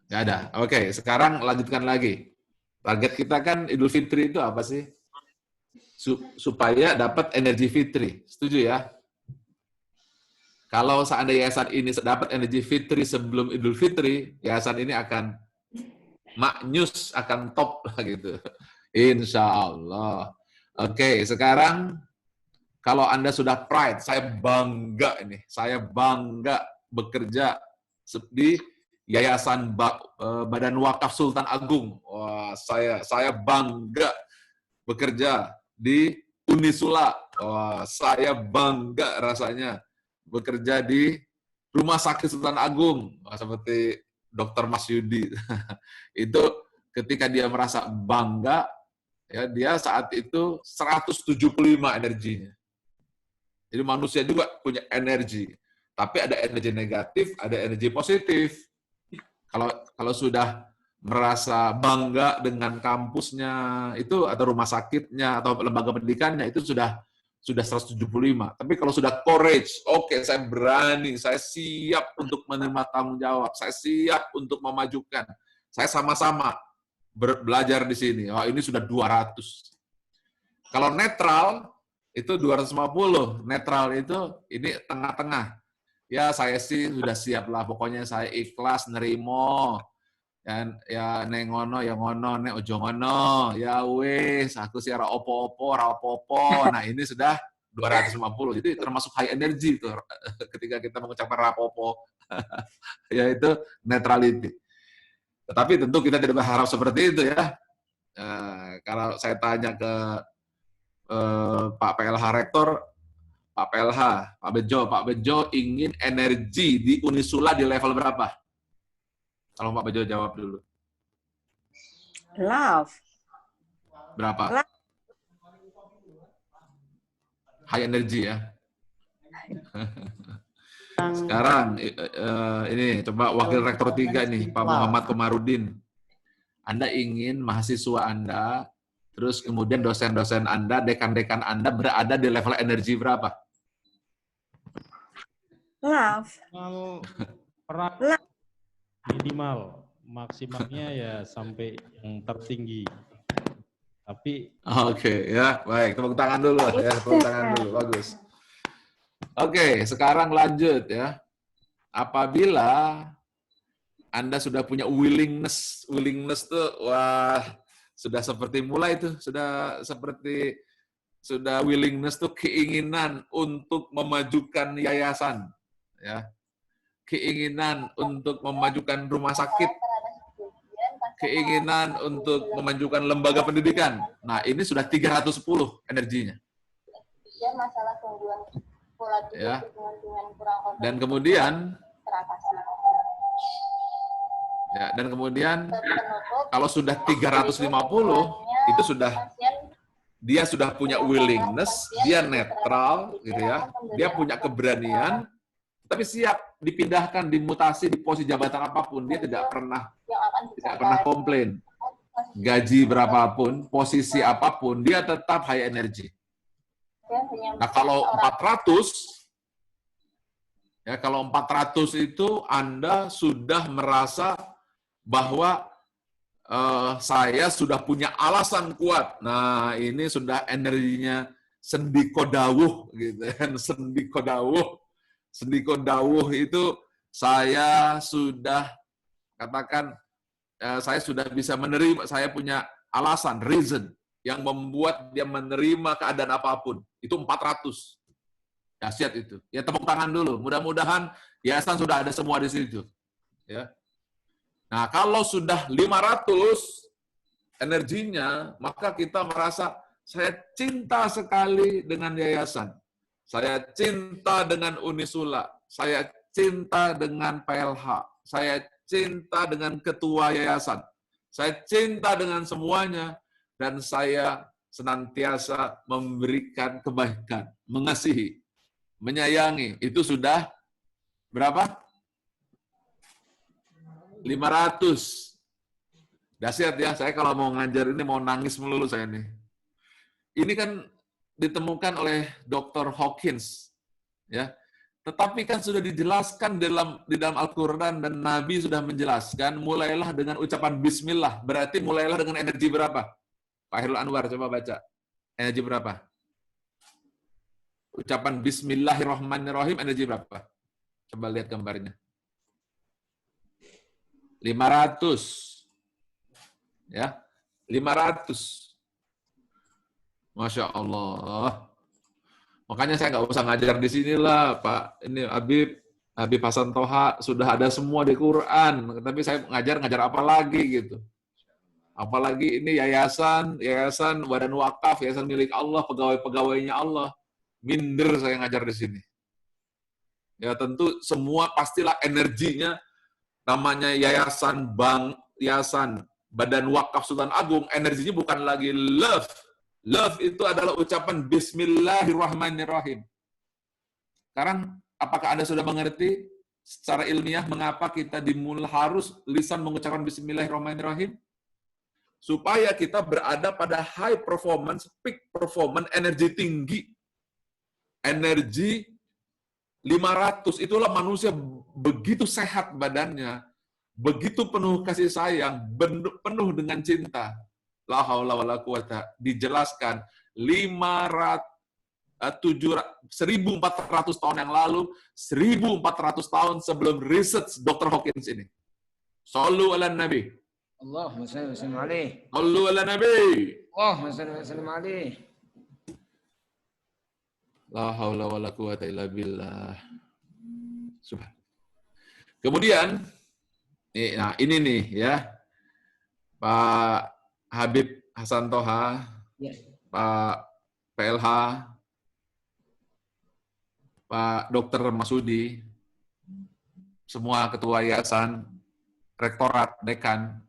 Nggak ada. Oke, sekarang lanjutkan lagi. Target kita kan Idul Fitri itu apa sih? Supaya dapat energi fitri. Setuju ya? Kalau seandainya yayasan ini dapat energi fitri sebelum Idul Fitri, yayasan ini akan maknyus, akan top lah gitu. Insya Allah. Oke, sekarang kalau Anda sudah pride, saya bangga ini, saya bangga bekerja di Yayasan Badan Wakaf Sultan Agung. Wah, saya bangga bekerja di Unisula. Wah, saya bangga rasanya bekerja di Rumah Sakit Sultan Agung, seperti Dr. Mas Yudi. Itu ketika dia merasa bangga, ya dia saat itu 175 energinya. Jadi manusia juga punya energi, tapi ada energi negatif, ada energi positif. Kalau sudah merasa bangga dengan kampusnya itu atau rumah sakitnya atau lembaga pendidikannya itu sudah 175. Tapi kalau sudah courage, oke, saya berani, saya siap untuk menerima tanggung jawab, saya siap untuk memajukan. Saya sama-sama belajar di sini. Oh, ini sudah 200. Kalau netral itu 250. Netral itu ini tengah-tengah. Ya saya sih sudah siap lah, pokoknya saya ikhlas nerimo. Ya nengono ya ngono, nek ojo ngono. Ya wis, aku sih ora opo-opo, ora opo-opo. Nah, ini sudah 250. Jadi termasuk high energy itu ketika kita mengucapkan rapopo. Yaitu neutrality. Tetapi tentu kita tidak berharap seperti itu ya. Kalau saya tanya ke Pak PLH Rektor, Pak PLH, Pak Bejo ingin energi di Unisula di level berapa? Kalau Pak Bejo jawab dulu. Love. Berapa? Love. High energy ya. Sekarang ini coba Wakil Rektor 3 nih, Pak Muhammad Komarudin. Anda ingin mahasiswa Anda, terus kemudian dosen-dosen Anda, dekan-dekan Anda berada di level energi berapa? Love. Minimal, maksimalnya ya sampai yang tertinggi. Tapi oke, ya, baik. Tepuk tangan dulu ya, tepuk tangan dulu, bagus. Oke, sekarang lanjut ya. Apabila Anda sudah punya willingness tuh, wah, sudah seperti mulai tuh, sudah willingness tuh keinginan untuk memajukan yayasan, ya. Keinginan untuk memajukan rumah sakit, keinginan untuk memajukan lembaga pendidikan. Nah, ini sudah 310 energinya. Ya. Dan kemudian kalau sudah 350 itu dia sudah punya willingness, dia netral gitu ya. Dia punya keberanian, tapi siap dipindahkan, dimutasi di posisi jabatan apapun, dia tidak pernah komplain. Gaji berapapun, posisi apapun, dia tetap high energy. Nah, kalau 400 itu Anda sudah merasa bahwa saya sudah punya alasan kuat. Nah, ini sudah energinya sendiko dawuh gitu kan, sendiko dawuh itu saya sudah katakan saya sudah bisa menerima, saya punya alasan, reason, yang membuat dia menerima keadaan apapun. Itu 400. Dahsyat itu. Ya tepuk tangan dulu. Mudah-mudahan yayasan sudah ada semua di situ. Ya. Nah, kalau sudah 500 energinya, maka kita merasa saya cinta sekali dengan yayasan. Saya cinta dengan Unisula. Saya cinta dengan PLH. Saya cinta dengan ketua yayasan. Saya cinta dengan semuanya. Dan saya senantiasa memberikan kebaikan, mengasihi, menyayangi. Itu sudah berapa? 500. Dahsyat ya, saya kalau mau ngajar ini mau nangis melulu saya nih. Ini kan ditemukan oleh Dr. Hawkins, ya. Tetapi kan sudah dijelaskan di dalam Al-Quran dan Nabi sudah menjelaskan, mulailah dengan ucapan Bismillah. Berarti mulailah dengan energi berapa? Pak Herul Anwar, coba baca. Energi berapa? Ucapan Bismillahirrahmanirrahim, energi berapa? Coba lihat gambarnya. 500. Ya, 500. Masya Allah. Makanya saya nggak usah ngajar di sinilah, Pak. Ini Habib Hasan Toha sudah ada semua di Quran. Tapi saya ngajar apa lagi gitu. Apalagi ini yayasan badan wakaf, yayasan milik Allah, pegawai-pegawainya Allah. Minder saya ngajar di sini. Ya tentu semua pastilah energinya, namanya yayasan bank, yayasan badan wakaf Sultan Agung, energinya bukan lagi love. Love itu adalah ucapan Bismillahirrahmanirrahim. Sekarang, apakah Anda sudah mengerti secara ilmiah mengapa kita dimulai harus lisan mengucapkan Bismillahirrahmanirrahim? Supaya kita berada pada high performance, peak performance, energi tinggi. Energi 500, itulah manusia begitu sehat badannya, begitu penuh kasih sayang, penuh dengan cinta. La haula wala quwata. Dijelaskan 1.400 tahun yang lalu, 1.400 tahun sebelum research Dr. Hawkins ini. Sallu ala Nabi. Allahumma salli wa sallim alaihi. Sallu ala Nabi. Allahumma salli wa sallim alaihi. La haula wala quwata illa billah. Subhan. Kemudian, nah ini nih ya, Pak Habib Hasan Toha, Ya. Pak PLH, Pak Dr. Masudi, semua ketua yayasan, rektorat, dekan,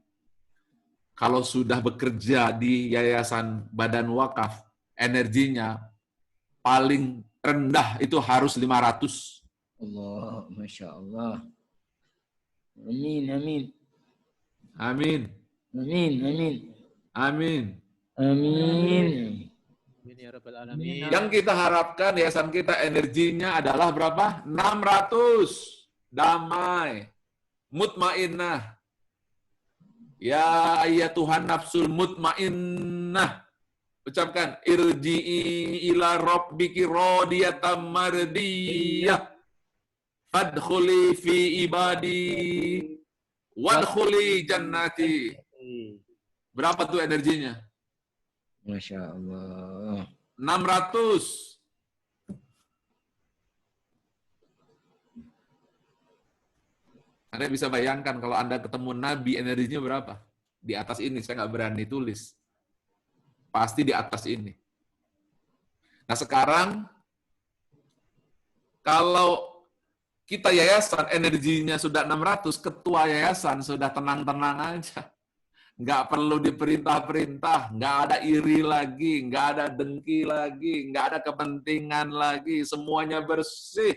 kalau sudah bekerja di yayasan badan wakaf, energinya paling rendah itu harus 500. Allah, Masya Allah. Amin, amin. Amin. Amin, amin. Amin. Amin. Yang kita harapkan yayasan kita energinya adalah berapa? 600. Damai. Mutmainnah. Ya ayyatuhan nafsul mutmainnah. Ucapkan irji'i ila rabbiki radiyatan mardiyah. Fadkhuli fi ibadi wadkhuli jannati. Berapa tuh energinya? Masya Allah. 600. Anda bisa bayangkan kalau Anda ketemu Nabi energinya berapa? Di atas ini, saya nggak berani tulis. Pasti di atas ini. Nah sekarang, kalau kita yayasan energinya sudah 600, ketua yayasan sudah tenang-tenang aja. Nggak perlu diperintah-perintah, nggak ada iri lagi, nggak ada dengki lagi, nggak ada kepentingan lagi, semuanya bersih.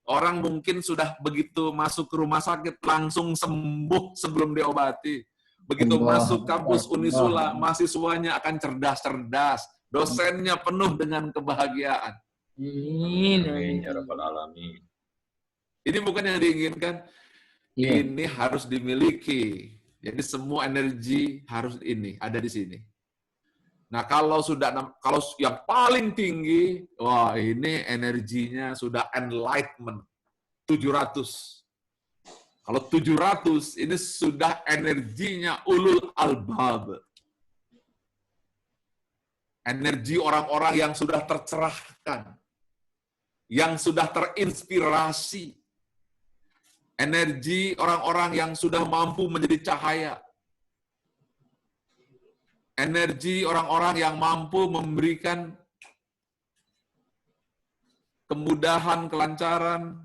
Orang mungkin sudah begitu masuk ke rumah sakit langsung sembuh sebelum diobati. Begitu masuk kampus Unisula, mahasiswanya akan cerdas-cerdas, dosennya penuh dengan kebahagiaan. Amin. Ya Rabbal Alamin. Ini bukan yang diinginkan, Ya. ini harus dimiliki. Jadi semua energi harus ini ada di sini. Nah kalau yang paling tinggi, wah ini energinya sudah enlightenment 700. Kalau 700 ini sudah energinya ulul albab. Energi orang-orang yang sudah tercerahkan, yang sudah terinspirasi. Energi orang-orang yang sudah mampu menjadi cahaya. Energi orang-orang yang mampu memberikan kemudahan, kelancaran,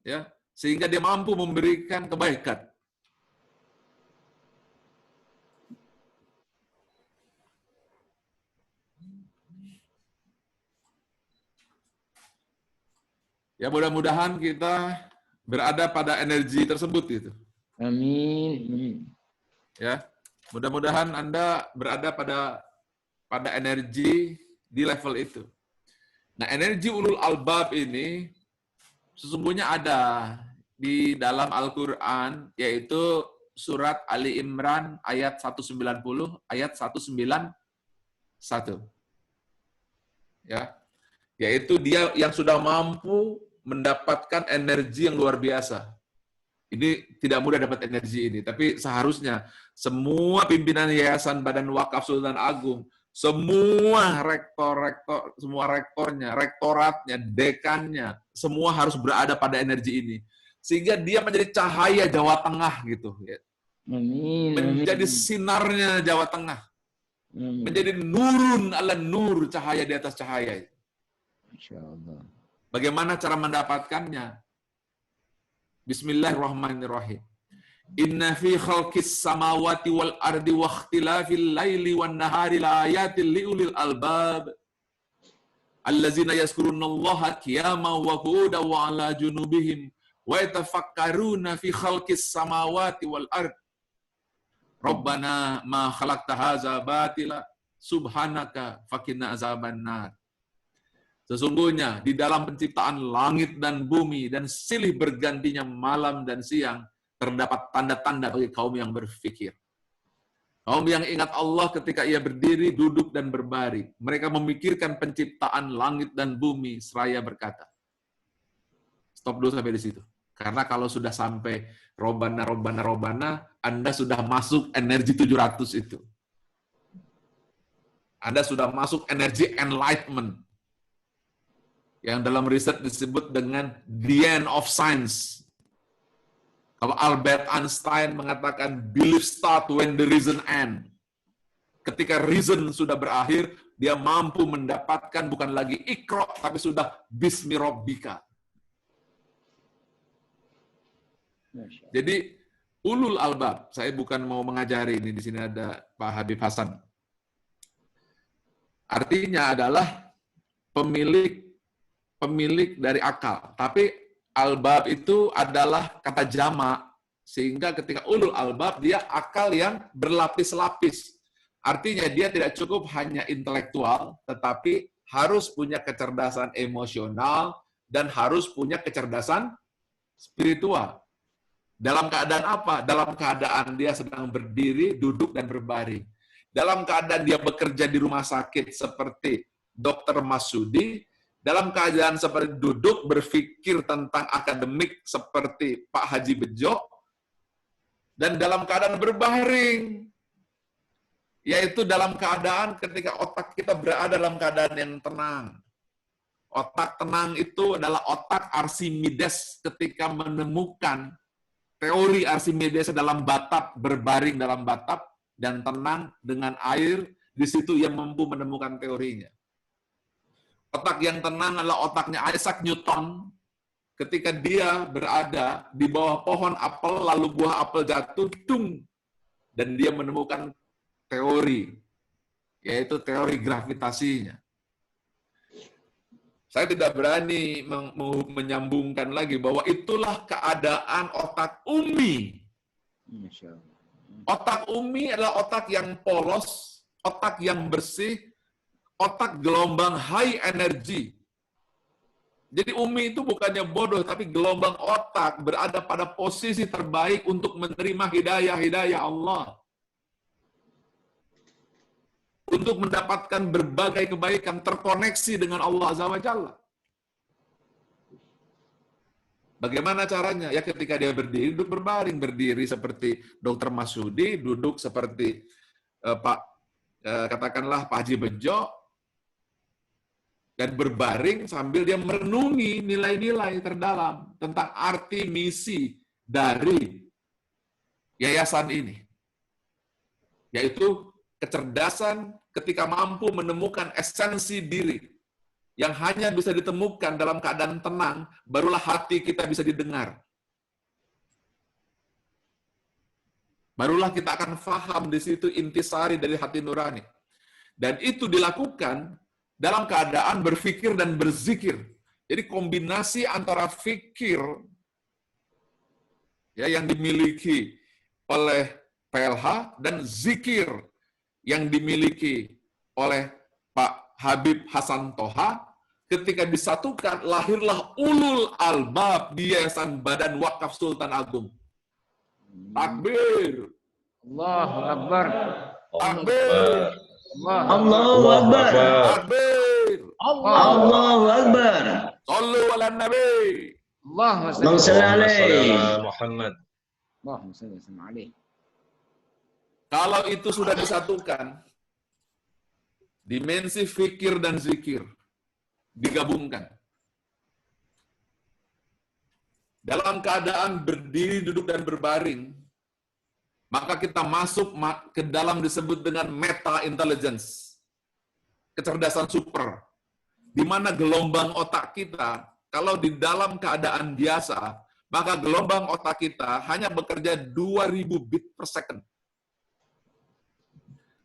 ya, sehingga dia mampu memberikan kebaikan. Ya, mudah-mudahan kita berada pada energi tersebut itu. Amin. Ya, mudah-mudahan Anda berada pada energi di level itu. Nah, energi ulul albab ini sesungguhnya ada di dalam Al-Quran, yaitu surat Ali Imran ayat 190, ayat 191. Ya, yaitu dia yang sudah mampu mendapatkan energi yang luar biasa. Ini tidak mudah dapat energi ini, tapi seharusnya semua pimpinan yayasan Badan Wakaf Sultan Agung, semua rektor-rektor, semua rektornya, rektoratnya, dekannya, semua harus berada pada energi ini. Sehingga dia menjadi cahaya Jawa Tengah gitu. Amin. Menjadi sinarnya Jawa Tengah. Amin. Menjadi nurun ala nur, cahaya di atas cahaya. Masya Allah. Bagaimana cara mendapatkannya? Bismillahirrahmanirrahim. Inna fi khalqis samawati wal ardi wa ikhtilafil laili wan nahari laayatil liulil albab allazina yazkurunallaha qiyaman wa qu'udan wa 'ala junubihim wa yatafakkaruna fi khalqis samawati wal ard. Rabbana ma khalaqta hadza batila subhanaka faqina azabannar. Sesungguhnya di dalam penciptaan langit dan bumi dan silih bergantinya malam dan siang terdapat tanda-tanda bagi kaum yang berfikir. Kaum yang ingat Allah ketika ia berdiri, duduk, dan berbaring. Mereka memikirkan penciptaan langit dan bumi seraya berkata. Stop dulu sampai di situ. Karena kalau sudah sampai Robbana, Robbana, Robbana, Anda sudah masuk energi 700 itu. Anda sudah masuk energi enlightenment. Yang dalam riset disebut dengan the end of science. Kalau Albert Einstein mengatakan belief start when the reason end. Ketika reason sudah berakhir, dia mampu mendapatkan bukan lagi ikra, tapi sudah bismi rabbika. Jadi ulul albab, saya bukan mau mengajari ini, di sini ada Pak Habib Hasan. Artinya adalah pemilik dari akal. Tapi albab itu adalah kata jamak, sehingga ketika ulul albab dia akal yang berlapis-lapis. Artinya dia tidak cukup hanya intelektual, tetapi harus punya kecerdasan emosional dan harus punya kecerdasan spiritual. Dalam keadaan apa? Dalam keadaan dia sedang berdiri, duduk, dan berbaring. Dalam keadaan dia bekerja di rumah sakit seperti Dr. Masudi, dalam keadaan seperti duduk berpikir tentang akademik seperti Pak Haji Bejo, dan dalam keadaan berbaring, yaitu dalam keadaan ketika otak kita berada dalam keadaan yang tenang. Otak tenang itu adalah otak Archimedes ketika menemukan teori Archimedes dalam batap, berbaring dalam batap, dan tenang dengan air, di situ ia mampu menemukan teorinya. Otak yang tenang adalah otaknya Isaac Newton ketika dia berada di bawah pohon apel, lalu buah apel jatuh, tung, dan dia menemukan teori, yaitu teori gravitasinya. Saya tidak berani menyambungkan lagi bahwa itulah keadaan otak Umi. Otak Umi adalah otak yang polos, otak yang bersih, otak gelombang high energy. Jadi Umi itu bukannya bodoh, tapi gelombang otak berada pada posisi terbaik untuk menerima hidayah-hidayah Allah. Untuk mendapatkan berbagai kebaikan, terkoneksi dengan Allah Azza wa Jalla. Bagaimana caranya? Ya ketika dia berdiri, duduk berbaring. Berdiri seperti Dr. Masudi, duduk seperti katakanlah Pak Haji Bejo, dan berbaring sambil dia merenungi nilai-nilai terdalam tentang arti misi dari yayasan ini. Yaitu kecerdasan ketika mampu menemukan esensi diri yang hanya bisa ditemukan dalam keadaan tenang, barulah hati kita bisa didengar. Barulah kita akan faham di situ intisari dari hati nurani. Dan itu dilakukan dalam keadaan berfikir dan berzikir. Jadi kombinasi antara fikir ya yang dimiliki oleh PLH dan zikir yang dimiliki oleh Pak Habib Hasan Toha, ketika disatukan lahirlah ulul albab di Yayasan Badan Wakaf Sultan Agung. Takbir. Allahu Akbar. Takbir. Allahu Akbar. Takbir. Allahu Akbar. Sallu ala Nabi. Allahumma salli alaihi Muhammad. Allahumma salli alaihi. Kalau itu sudah disatukan, dimensi fikir dan zikir digabungkan. Dalam keadaan berdiri, duduk, dan berbaring, maka kita masuk ke dalam disebut dengan meta intelligence, kecerdasan super, di mana gelombang otak kita, kalau di dalam keadaan biasa, maka gelombang otak kita hanya bekerja 2000 bit per second.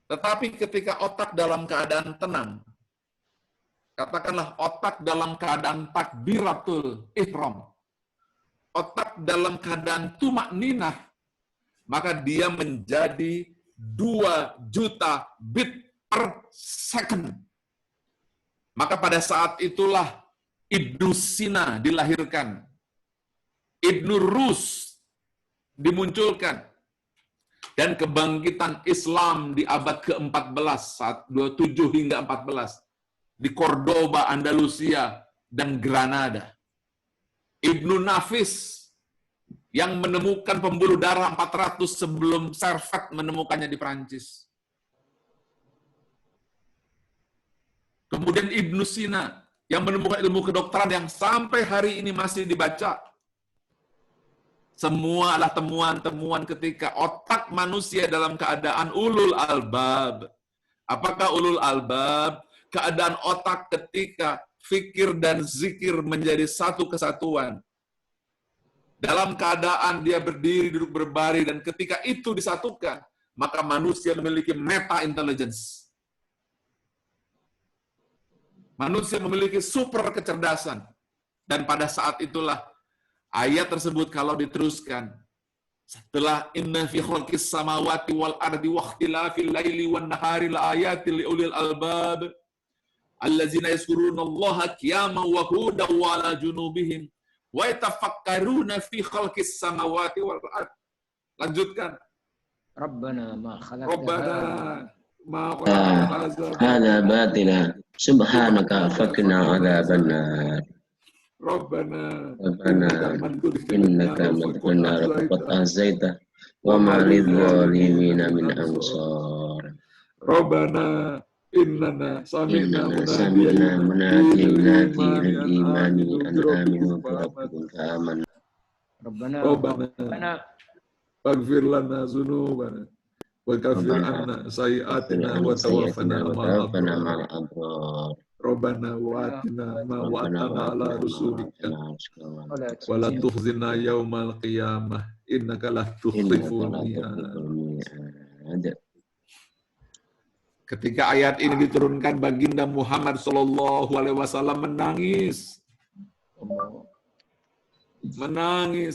Tetapi ketika otak dalam keadaan tenang, katakanlah otak dalam keadaan takbiratul ihram, otak dalam keadaan tumak ninah, maka dia menjadi 2 juta bit per second. Maka pada saat itulah Ibnu Sina dilahirkan. Ibnu Rus dimunculkan. Dan kebangkitan Islam di abad ke-14, saat 27 hingga 14, di Cordoba, Andalusia, dan Granada. Ibnu Nafis yang menemukan pembuluh darah 400 sebelum Servet menemukannya di Prancis. Kemudian Ibnu Sina yang menemukan ilmu kedokteran yang sampai hari ini masih dibaca. Semua adalah temuan-temuan ketika otak manusia dalam keadaan ulul albab. Apakah ulul albab? Keadaan otak ketika fikir dan zikir menjadi satu kesatuan. Dalam keadaan dia berdiri, duduk, berbaring, dan ketika itu disatukan, maka manusia memiliki meta intelligence. Manusia memiliki super kecerdasan. Dan pada saat itulah ayat tersebut kalau diteruskan, setelah inna fi khalqis samawati wal ardi wa ikhtilafil laili wan nahari la ayatil liulil albab allazina yazkurunallaha qiyaman wa qu'udan wa ala junubihim wa yatafakkaruna fi khalqis samawati wal ardi. Lanjutkan. Rabbana ma khalaqta hadza batila subhanaka faqina adzabannar. Rabbana innaka man faqad azaita wa ma lidh-dhalimina min ansar. Rabbana innana sami'na munadiyan lil imani an aminu bi rabbikum fa amanna. Rabbana faghfir lana dzunubana wa kaffir anna sayyi'atina wa tawaffana ma'al abrar. Rabbana wa'atina ma wa'atana ala rusulika wa la tukhzina yaumal qiyamah innaka la tukhliful mi'ad. Ketika ayat ini diturunkan, baginda Muhammad Shallallahu Alaihi Wasallam menangis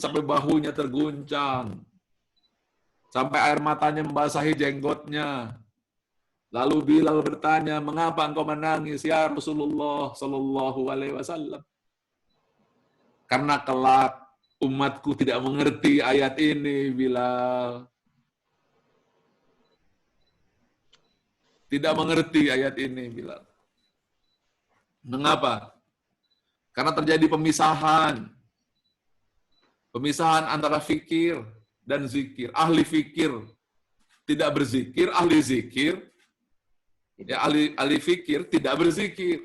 sampai bahunya terguncang, sampai air matanya membasahi jenggotnya. Lalu Bilal bertanya, mengapa engkau menangis ya Rasulullah Shallallahu Alaihi Wasallam? Karena kelak umatku tidak mengerti ayat ini, Bilal. Tidak mengerti ayat ini, Bilal. Mengapa? Karena terjadi pemisahan Pemisahan antara fikir dan zikir. Ahli fikir tidak berzikir, ahli zikir, ya ahli fikir tidak berzikir.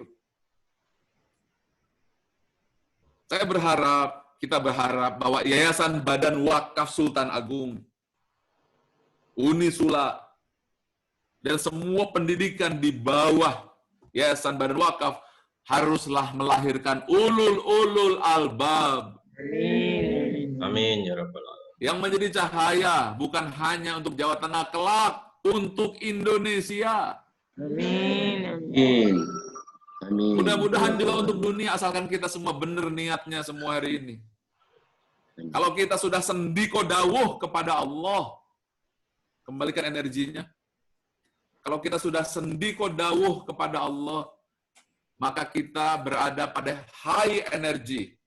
Kita berharap bahwa Yayasan Badan Wakaf Sultan Agung, Unisula, dan semua pendidikan di bawah Yayasan Badan Wakaf haruslah melahirkan ulul albab. Amin ya rabbal alamin. Yang menjadi cahaya bukan hanya untuk Jawa Tengah kelak, untuk Indonesia. Amin. Amin. Mudah-mudahan juga untuk dunia, asalkan kita semua benar niatnya semua hari ini. Kalau kita sudah sendiko dawuh kepada Allah, kembalikan energinya. Kalau kita sudah sendiko dawuh kepada Allah, maka kita berada pada high energy,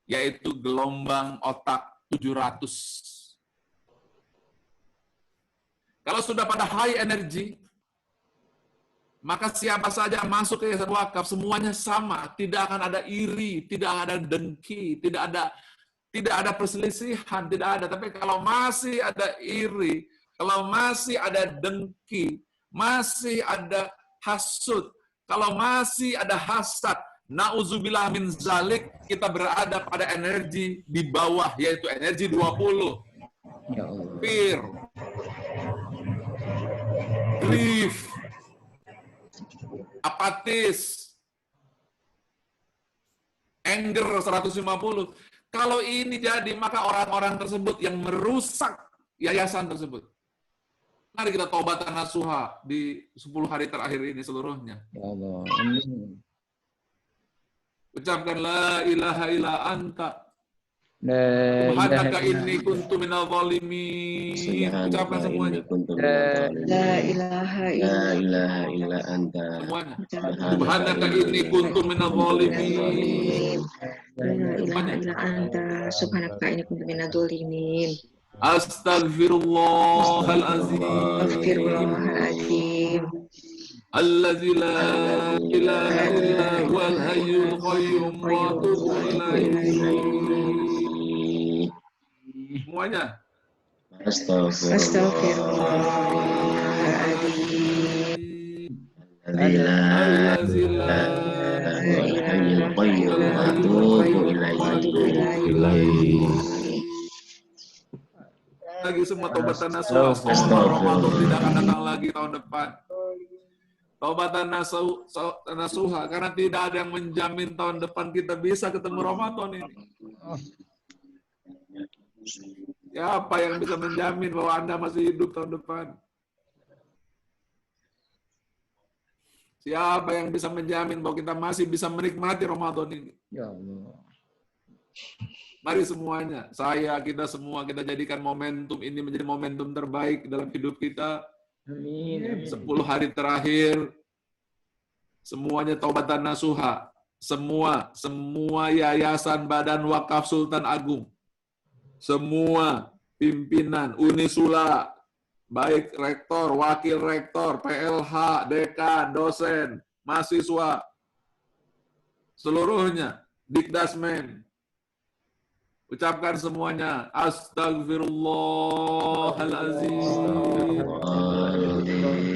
yaitu gelombang otak 700. Kalau sudah pada high energy, maka siapa saja masuk ke Yayasan Wakaf, semuanya sama, tidak akan ada iri, tidak ada dengki, tidak ada perselisihan, tidak ada. Tapi kalau masih ada iri, kalau masih ada dengki, masih ada hasud, kalau masih ada hasad, na'udzubillah min zalik, kita berada pada energi di bawah, yaitu energi 20. Fear, grief, apatis, anger 150. Kalau ini jadi, maka orang-orang tersebut yang merusak yayasan tersebut. Mari kita taubatan nasuha di 10 hari terakhir ini seluruhnya. Ya Allah. Amin. Ucapkan la ilaha illa anta. La Subhanaka inni kuntu minal zalimin. Ucapkan semuanya. La ilaha illa anta. Semuanya. Subhanaka inni kuntu minal zalimin. La ilaha illa anta. Subhanaka inni kuntu minadz dzalimin. Astaghfirullahalazim. Astaghfirullahaladzim. Allazi la ilaha illa huwal hayyul qayyum wa atubu ilaihi. Semuanya. Astaghfirullahaladzim. Allazi la hayyul qayyum wa atubu ilaihi. Lagi semua taubatan nasuha, Ramadan tidak akan datang lagi tahun depan. Taubatan nasuha, karena tidak ada yang menjamin tahun depan kita bisa ketemu Ramadan ini. Siapa yang bisa menjamin bahwa Anda masih hidup tahun depan? Siapa yang bisa menjamin bahwa kita masih bisa menikmati Ramadan ini? Ya Allah. Mari semuanya, kita semua, kita jadikan momentum ini menjadi momentum terbaik dalam hidup kita. Amin. 10 hari terakhir, semuanya taubatan nasuha. Semua Yayasan Badan Wakaf Sultan Agung. Semua pimpinan Unisula, baik rektor, wakil rektor, PLH, dekan, dosen, mahasiswa, seluruhnya, Dikdasmen. Ucapkan semuanya, Astagfirullahalazim.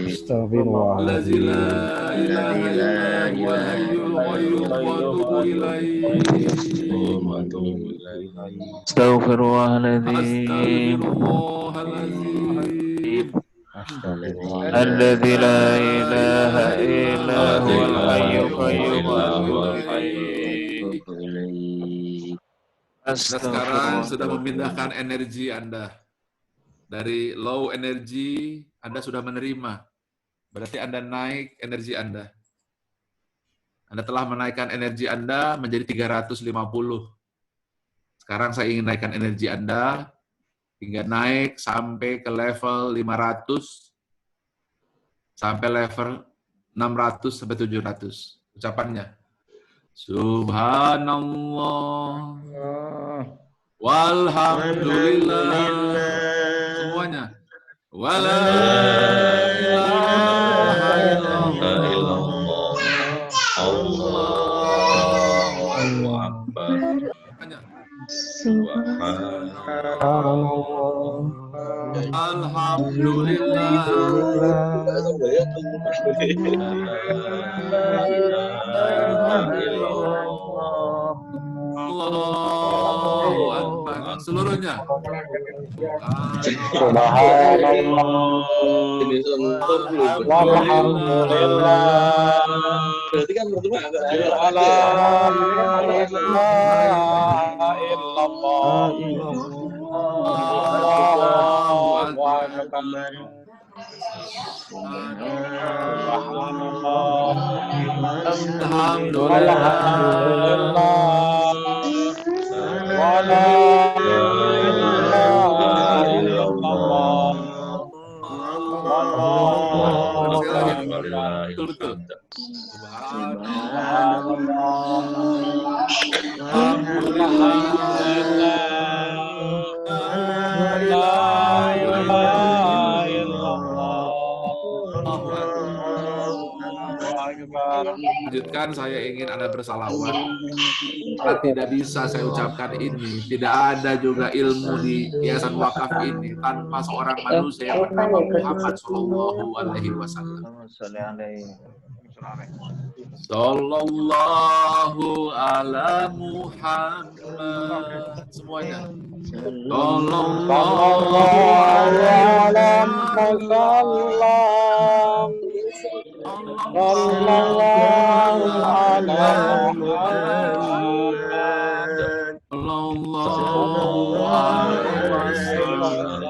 Astagfirullahalazim. La ilaha illa huwal hayyul qayyum wa atubu ilaihi. Astagfirullahalazim. Alladzi la ilaha illa huwal hayyul qayyum wa atubu ilaihi. Anda sekarang sudah memindahkan energi Anda. Dari low energy, Anda sudah menerima. Berarti Anda naik energi Anda. Anda telah menaikkan energi Anda menjadi 350. Sekarang saya ingin naikkan energi Anda hingga naik sampai ke level 500, sampai level 600 sampai 700. Ucapannya. Subhanallah, walhamdulillah, semuanya. Wala ilaha illallah, Allahu akbar. Alhamdulillah. Allahu Akbar. Seluruhnya. Walhamdulillah. Berarti kan bertemu Lanjutkan, saya ingin Anda bersalawat. Karena tidak bisa saya ucapkan ini. Tidak ada juga ilmu di Yayasan Wakaf ini tanpa seorang manusia yang bernama Muhammad Sallallahu Alaihi Wasallam. Sallallahu ala Muhammad. Semuanya. Sallallahu ala Muhammad. Sallallahu ala Muhammad. Sallallahu alaihi wasallam.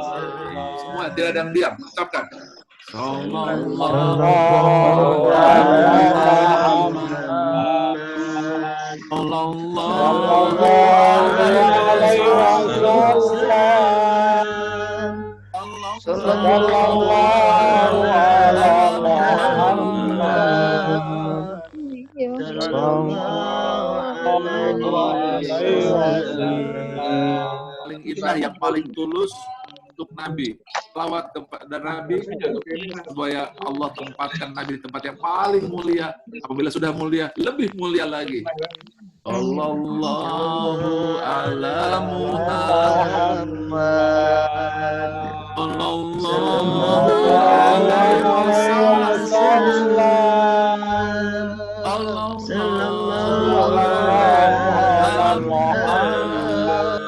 Semua tidak ada yang diam, ucapkan. Sallallahu ala Muhammad. Sallallahu alaihi wasallam. Sallallahu ala paling indah, yang paling tulus untuk Nabi. Selawat kepada Nabi supaya Allah tempatkan Nabi di tempat yang paling mulia. Apabila sudah mulia, lebih mulia lagi. Sallallahu ala Muhammad. Sallallahu alaihi wasallam. Sallallahu ala Muhammad.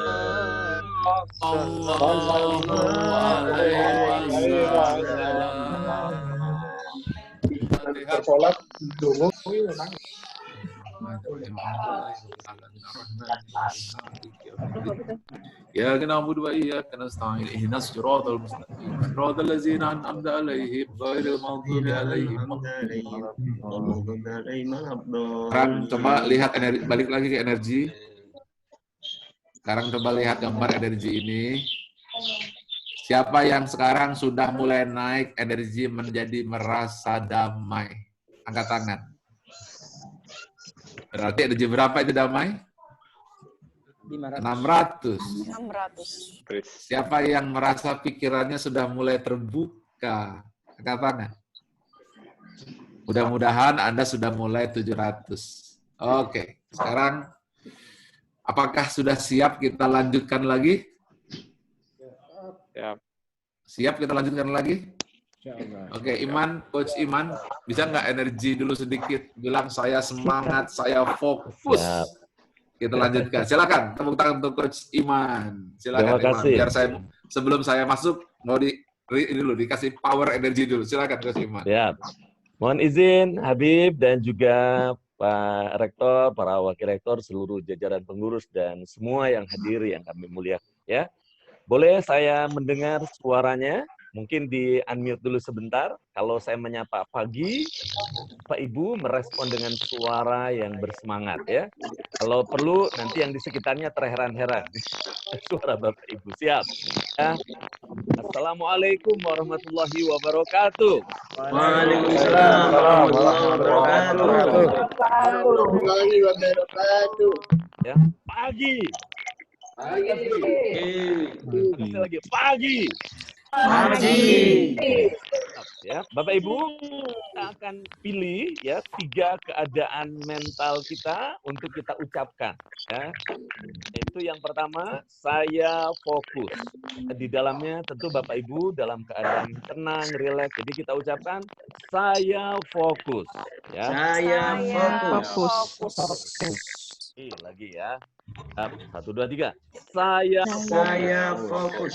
Sallallahu alaihi wasallam. Salat dulu. Ya na'budu wa iyyaka nasta'in ihdinas siratal mustaqim siratal ladzina an'amta 'alaihim ghairil maghdubi 'alaihim. Sekarang coba lihat energi, balik lagi ke energi. Sekarang coba lihat gambar energi ini. Siapa yang sekarang sudah mulai naik energi menjadi merasa damai? Angkat tangan. Berarti energi berapa itu damai? 600. Siapa yang merasa pikirannya sudah mulai terbuka? Angkat tangan. Mudah-mudahan Anda sudah mulai 700. Oke, sekarang apakah sudah siap kita lanjutkan lagi? Siap kita lanjutkan lagi? Oke, Iman, Coach Iman, bisa nggak energi dulu sedikit? Bilang saya semangat, saya fokus. Kita lanjutkan. Silakan, tepuk tangan untuk Coach Iman. Silakan, Iman. Biar saya sebelum saya masuk mau ini dulu dikasih power energi dulu. Silakan, Coach Iman. Ya. Mohon izin Habib dan juga Pak Rektor, para Wakil Rektor, seluruh jajaran pengurus dan semua yang hadir yang kami muliakan. Ya, boleh saya mendengar suaranya? Mungkin di-unmute dulu sebentar. Kalau saya menyapa pagi, Pak Ibu merespon dengan suara yang bersemangat ya. Kalau perlu nanti yang di sekitarnya terheran-heran. Suara Bapak Ibu. Siap. Ya. Assalamualaikum warahmatullahi wabarakatuh. Waalaikumsalam warahmatullahi wabarakatuh. Ya, pagi. Pagi. Lagi pagi. Haji. Ya, Bapak Ibu, kita akan pilih ya 3 keadaan mental kita untuk kita ucapkan. Ya. Itu yang pertama, saya fokus. Di dalamnya tentu Bapak Ibu dalam keadaan tenang, rileks. Jadi kita ucapkan saya fokus. Ya. Saya fokus. Lagi ya. 1, 2, 3. Saya fokus.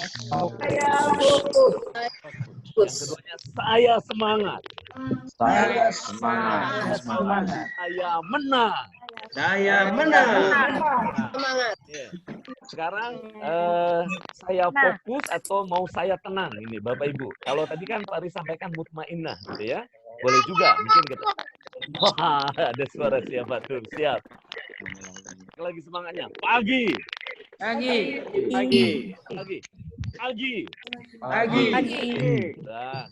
Yang keduanya, saya semangat. Saya semangat. Saya menang. Saya menang. Ya. Sekarang saya fokus atau mau saya tenang ini Bapak Ibu. Kalau tadi kan Pak Ari sampaikan mutmainnah gitu ya. Boleh juga mungkin kita. Wah, ada suara siapa tuh? Siap. Lagi semangatnya. Pagi. Nah,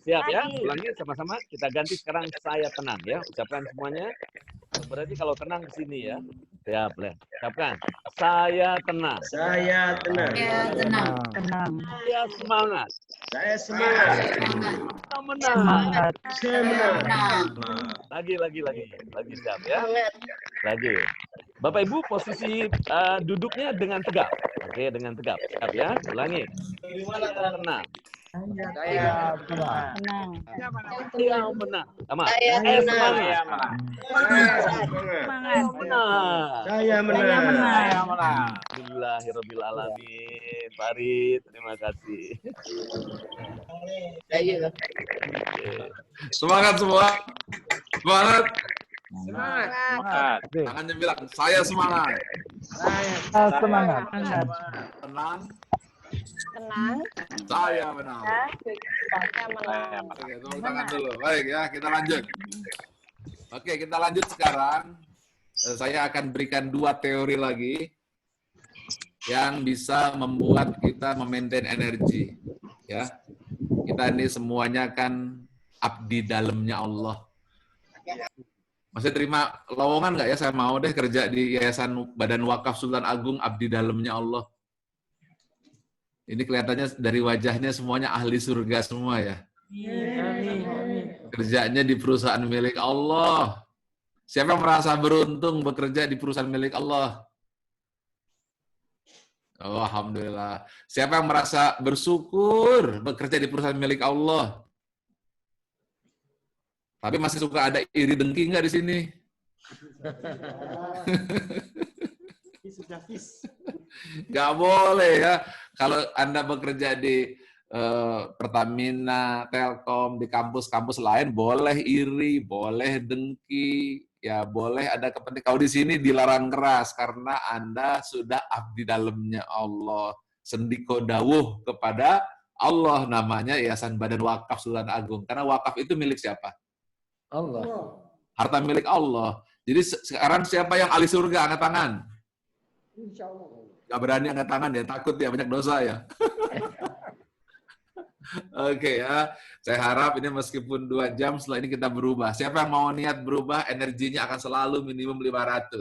siap ya. Ulangi sama-sama. Kita ganti sekarang saya tenang ya. Ucapkan semuanya. Berarti kalau tenang ke sini ya. Siap, Le. Ucapkan. Saya tenang. Saya tenang. Saya semangat. Saya semangat. Kita menang. Saya menang. Lagi siap ya. Lagi. Bapak Ibu posisi duduknya dengan tegap. Oke, dengan tegap. Siap ya. Ulangi. Tenang. Saya menang. Saya menang. Sama. Saya semangat. Saya menang. Alhamdulillahirabbil alamin. Pak Ari, terima kasih. Semangat semua. Semangat. Semangat. Tangannya bilang, saya semangat. Saya semangat. Tenang. Tenang. Saya menang. Saya menang. Oke, tepuk tangan dulu. Baik ya, kita lanjut. Oke, kita lanjut sekarang. Saya akan berikan 2 teori lagi yang bisa membuat kita memaintain energi. Ya, kita ini semuanya kan abdi dalamnya Allah. Masih terima lowongan nggak ya? Saya mau deh kerja di Yayasan Badan Wakaf Sultan Agung, abdi dalamnya Allah. Ini kelihatannya dari wajahnya semuanya ahli surga semua ya. Kerjanya di perusahaan milik Allah. Siapa yang merasa beruntung bekerja di perusahaan milik Allah? Oh, alhamdulillah. Siapa yang merasa bersyukur bekerja di perusahaan milik Allah? Tapi masih suka ada iri dengki nggak di sini? Nggak boleh ya. Kalau Anda bekerja di Pertamina, Telkom, di kampus-kampus lain, boleh iri, boleh dengki, ya boleh ada kepentingan. Kalau di sini dilarang keras karena Anda sudah abdi dalamnya Allah. Sendiko dawuh kepada Allah, namanya Yayasan Badan Wakaf Sultan Agung. Karena wakaf itu milik siapa? Allah. Harta milik Allah. Jadi sekarang siapa yang ahli surga? Angkat tangan. Gak berani angkat tangan ya, takut ya, banyak dosa ya. Oke ya, saya harap ini meskipun 2 jam setelah ini kita berubah. Siapa yang mau niat berubah, energinya akan selalu minimum 500.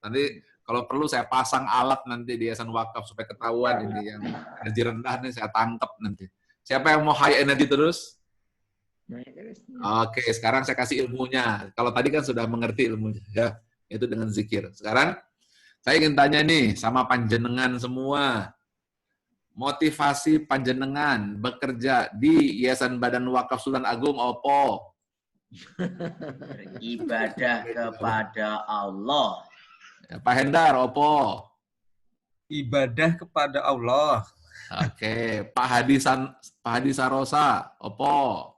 Nanti kalau perlu saya pasang alat nanti di Yayasan Wakaf supaya ketahuan ini yang energi rendah nih saya tangkap nanti. Siapa yang mau high energy terus? Oke, sekarang saya kasih ilmunya. Kalau tadi kan sudah mengerti ilmunya, ya, itu dengan zikir. Sekarang saya ingin tanya nih sama panjenengan semua, motivasi panjenengan bekerja di Yayasan Badan Wakaf Sultan Agung opo? Ibadah kepada Allah. Ya, Pak Hendar opo? Ibadah kepada Allah. Oke, Pak Hadi Sarosa opo?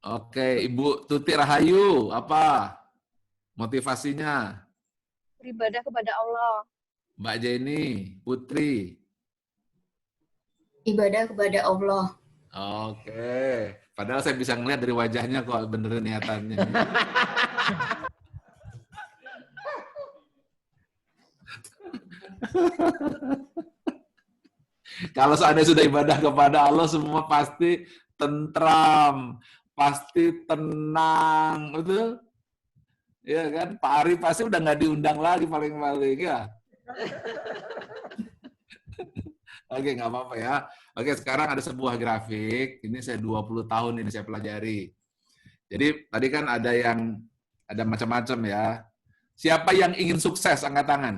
Oke, Ibu Tuti Rahayu, apa motivasinya? Beribadah kepada Allah. Mbak Jenny, Putri. Ibadah kepada Allah. Oke, padahal saya bisa ngeliat dari wajahnya kok beneran niatannya. Kalau seandainya sudah ibadah kepada Allah, semua pasti tentram, pasti tenang, betul? Ya kan, Pak Ari pasti udah nggak diundang lagi paling-paling ya. Oke, nggak apa-apa ya. Oke, sekarang ada sebuah grafik. Ini saya 20 tahun ini saya pelajari. Jadi tadi kan ada macam-macam ya. Siapa yang ingin sukses? Angkat tangan.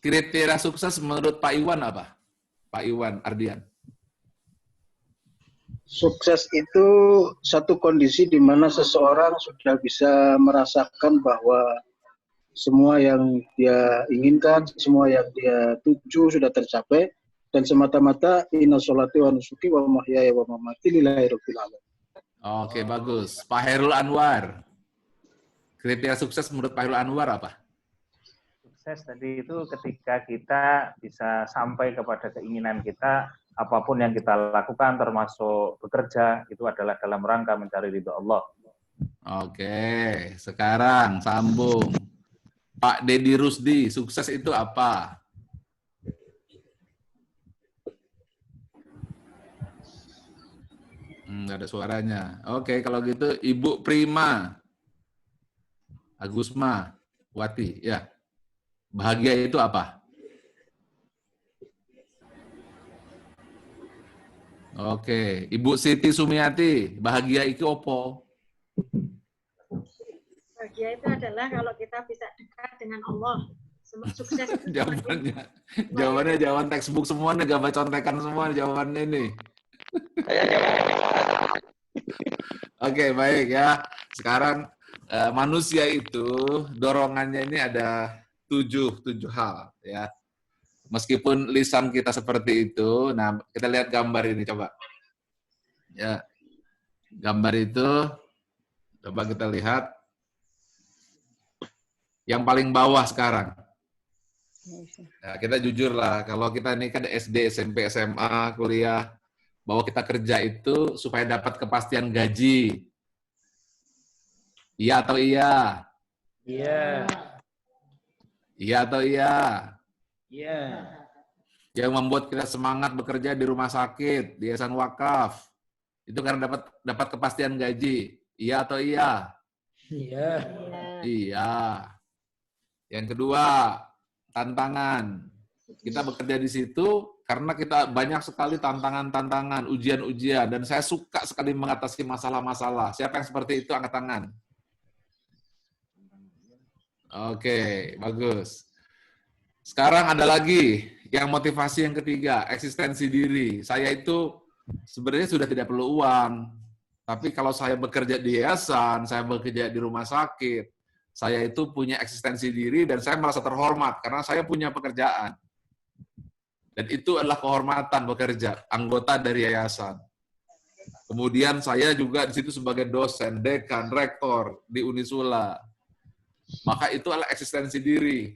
Kriteria sukses menurut Pak Iwan apa? Pak Iwan Ardian. Sukses itu satu kondisi di mana seseorang sudah bisa merasakan bahwa semua yang dia inginkan, semua yang dia tuju sudah tercapai, dan semata-mata inna sholati wa nusuki wa mahyaya wa mamati lillahi rabbil alamin. Oke, bagus. Pak Hairul Anwar. Kriteria sukses menurut Pak Hairul Anwar apa? Sukses tadi itu ketika kita bisa sampai kepada keinginan kita, apapun yang kita lakukan termasuk bekerja, itu adalah dalam rangka mencari ridho Allah. Oke, sekarang sambung. Pak Dedi Rusdi, sukses itu apa? Nggak ada suaranya. Oke, kalau gitu Ibu Prima Agusma Wati, ya. Bahagia itu apa? Oke, Ibu Siti Sumiati, bahagia itu opo? Bahagia itu adalah kalau kita bisa dekat dengan Allah. Sukses itu Jawabannya jawaban textbook semua nih, gambar contekan semua jawabannya nih. Oke, baik ya. Sekarang manusia itu dorongannya ini ada tujuh hal ya. Meskipun lisan kita seperti itu, nah kita lihat gambar ini coba. Ya. Gambar itu coba kita lihat. Yang paling bawah sekarang. Nah, kita jujur lah, kalau kita ini kan SD, SMP, SMA, kuliah, bahwa kita kerja itu supaya dapat kepastian gaji. Iya atau iya? Iya. Iya atau iya? Iya. Yang membuat kita semangat bekerja di rumah sakit, di yayasan wakaf, itu karena dapat kepastian gaji. Iya atau iya? Iya. Iya. Yang kedua, tantangan. Kita bekerja di situ karena kita banyak sekali tantangan-tantangan, ujian-ujian, dan saya suka sekali mengatasi masalah-masalah. Siapa yang seperti itu, angkat tangan. Oke, bagus. Sekarang ada lagi yang motivasi yang ketiga, eksistensi diri. Saya itu sebenarnya sudah tidak perlu uang, tapi kalau saya bekerja di yayasan, saya bekerja di rumah sakit, saya itu punya eksistensi diri dan saya merasa terhormat karena saya punya pekerjaan. Dan itu adalah kehormatan bekerja, anggota dari yayasan. Kemudian saya juga di situ sebagai dosen, dekan, rektor di Unisula. Maka itu adalah eksistensi diri.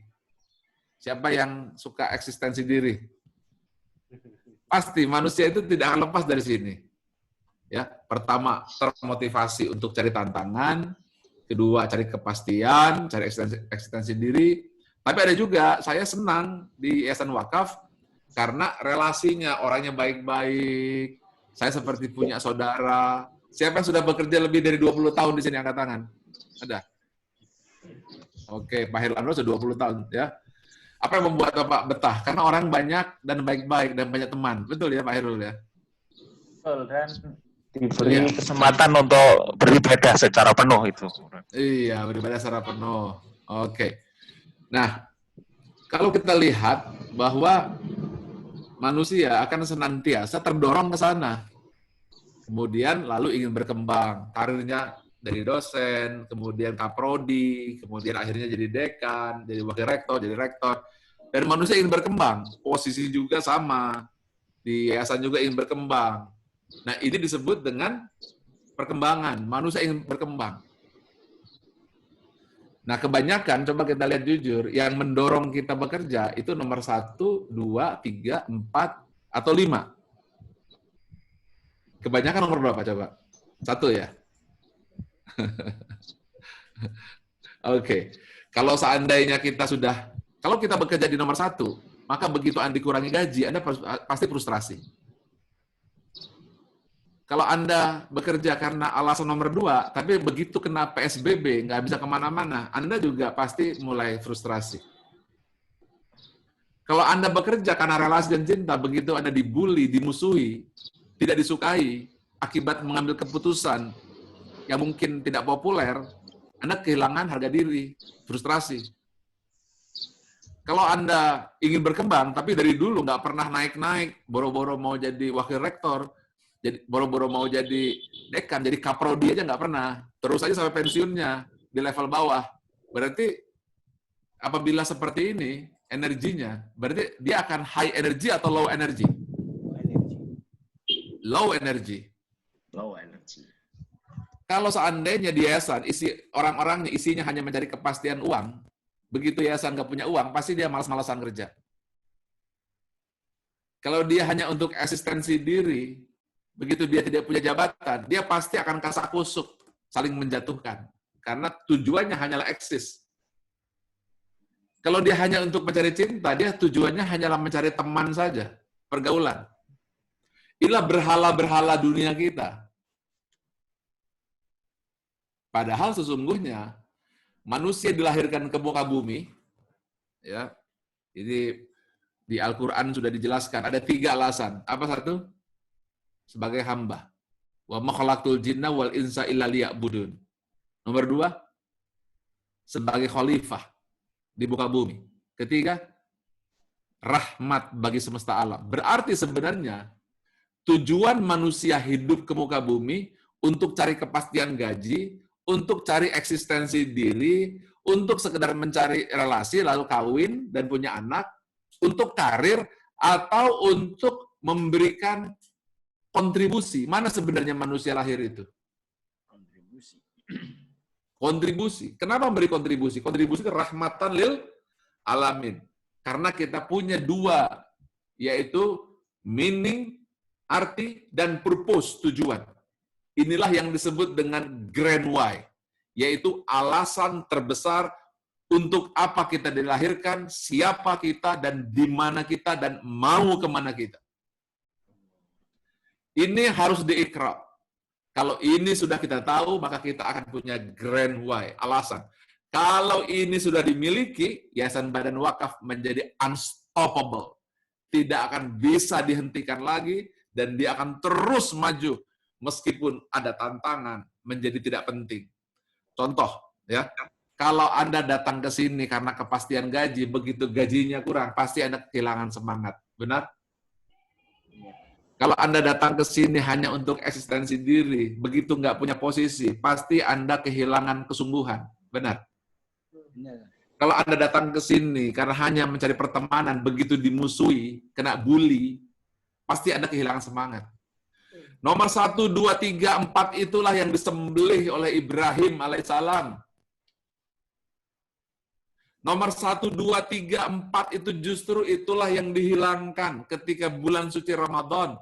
Siapa yang suka eksistensi diri? Pasti manusia itu tidak akan lepas dari sini. Ya, pertama termotivasi untuk cari tantangan, kedua cari kepastian, cari eksistensi diri. Tapi ada juga saya senang di Yayasan Wakaf karena relasinya orangnya baik-baik. Saya seperti punya saudara. Siapa yang sudah bekerja lebih dari 20 tahun di sini angkat tangan? Ada? Oke, Pak Hairul Anwar sudah 20 tahun ya. Apa yang membuat Bapak betah? Karena orang banyak dan baik-baik dan banyak teman. Betul ya Pak Hairul ya? Betul, dan diberi kesempatan untuk beribadah secara penuh itu. Iya, beribadah secara penuh. Oke. Nah, kalau kita lihat bahwa manusia akan senantiasa terdorong ke sana. Kemudian lalu ingin berkembang. Karirnya dari dosen, kemudian kaprodi, kemudian akhirnya jadi dekan, jadi wakil rektor, jadi rektor. Dan manusia ingin berkembang. Posisi juga sama. Di yayasan juga ingin berkembang. Nah, ini disebut dengan perkembangan. Manusia ingin berkembang. Nah, kebanyakan, coba kita lihat jujur, yang mendorong kita bekerja itu nomor 1, 2, 3, 4, atau 5. Kebanyakan nomor berapa coba? 1 ya? Oke. Kalau seandainya kita sudah, kalau kita bekerja di nomor 1, maka begitu Anda dikurangi gaji, Anda pasti frustrasi. Kalau Anda bekerja karena alasan nomor 2, tapi begitu kena PSBB, nggak bisa kemana-mana, Anda juga pasti mulai frustrasi. Kalau Anda bekerja karena relasi dan cinta, begitu Anda dibully, dimusuhi, tidak disukai, akibat mengambil keputusan yang mungkin tidak populer, Anda kehilangan harga diri, frustrasi. Kalau Anda ingin berkembang, tapi dari dulu nggak pernah naik-naik, boro-boro mau jadi wakil rektor, jadi boro-boro mau jadi dekan, jadi kaprodi aja nggak pernah. Terus aja sampai pensiunnya di level bawah. Berarti apabila seperti ini, energinya, berarti dia akan high energy atau low energy? Low energy. Low energy. Kalau seandainya di yayasan, orang-orangnya isinya hanya mencari kepastian uang, begitu yayasan nggak punya uang, pasti dia malas-malasan kerja. Kalau dia hanya untuk eksistensi diri, begitu dia tidak punya jabatan, dia pasti akan kasak kusuk, saling menjatuhkan. Karena tujuannya hanyalah eksis. Kalau dia hanya untuk mencari cinta, dia tujuannya hanyalah mencari teman saja, pergaulan. Inilah berhala-berhala dunia kita. Padahal sesungguhnya, manusia dilahirkan ke muka bumi, ya, ini di Al-Quran sudah dijelaskan, ada 3 alasan. Apa satu? Sebagai hamba. Wa ma khalaqtul jinna wal insa illa liya'budun. Nomor 2, sebagai khalifah di muka bumi. Ketiga, rahmat bagi semesta alam. Berarti sebenarnya tujuan manusia hidup ke muka bumi untuk cari kepastian gaji, untuk cari eksistensi diri, untuk sekedar mencari relasi lalu kawin dan punya anak, untuk karir atau untuk memberikan kontribusi. Mana sebenarnya manusia lahir itu? Kontribusi. Kontribusi. Kenapa memberi kontribusi? Kontribusi itu rahmatan lil alamin. Karena kita punya 2, yaitu meaning, arti, dan purpose, tujuan. Inilah yang disebut dengan grand why, yaitu alasan terbesar untuk apa kita dilahirkan, siapa kita, dan di mana kita, dan mau kemana kita. Ini harus diikrar. Kalau ini sudah kita tahu, maka kita akan punya grand why, alasan. Kalau ini sudah dimiliki, Yayasan Badan Wakaf menjadi unstoppable. Tidak akan bisa dihentikan lagi, dan dia akan terus maju, meskipun ada tantangan, menjadi tidak penting. Contoh, ya, kalau Anda datang ke sini karena kepastian gaji, begitu gajinya kurang, pasti Anda kehilangan semangat. Benar? Kalau Anda datang ke sini hanya untuk eksistensi diri, begitu nggak punya posisi, pasti Anda kehilangan kesungguhan. Benar? Benar. Kalau Anda datang ke sini karena hanya mencari pertemanan, begitu dimusuhi, kena bully, pasti Anda kehilangan semangat. Nomor 1, 2, 3, 4 itulah yang disembelih oleh Ibrahim alaihissalam. Nomor 1, 2, 3, 4 itu justru itulah yang dihilangkan ketika bulan suci Ramadan.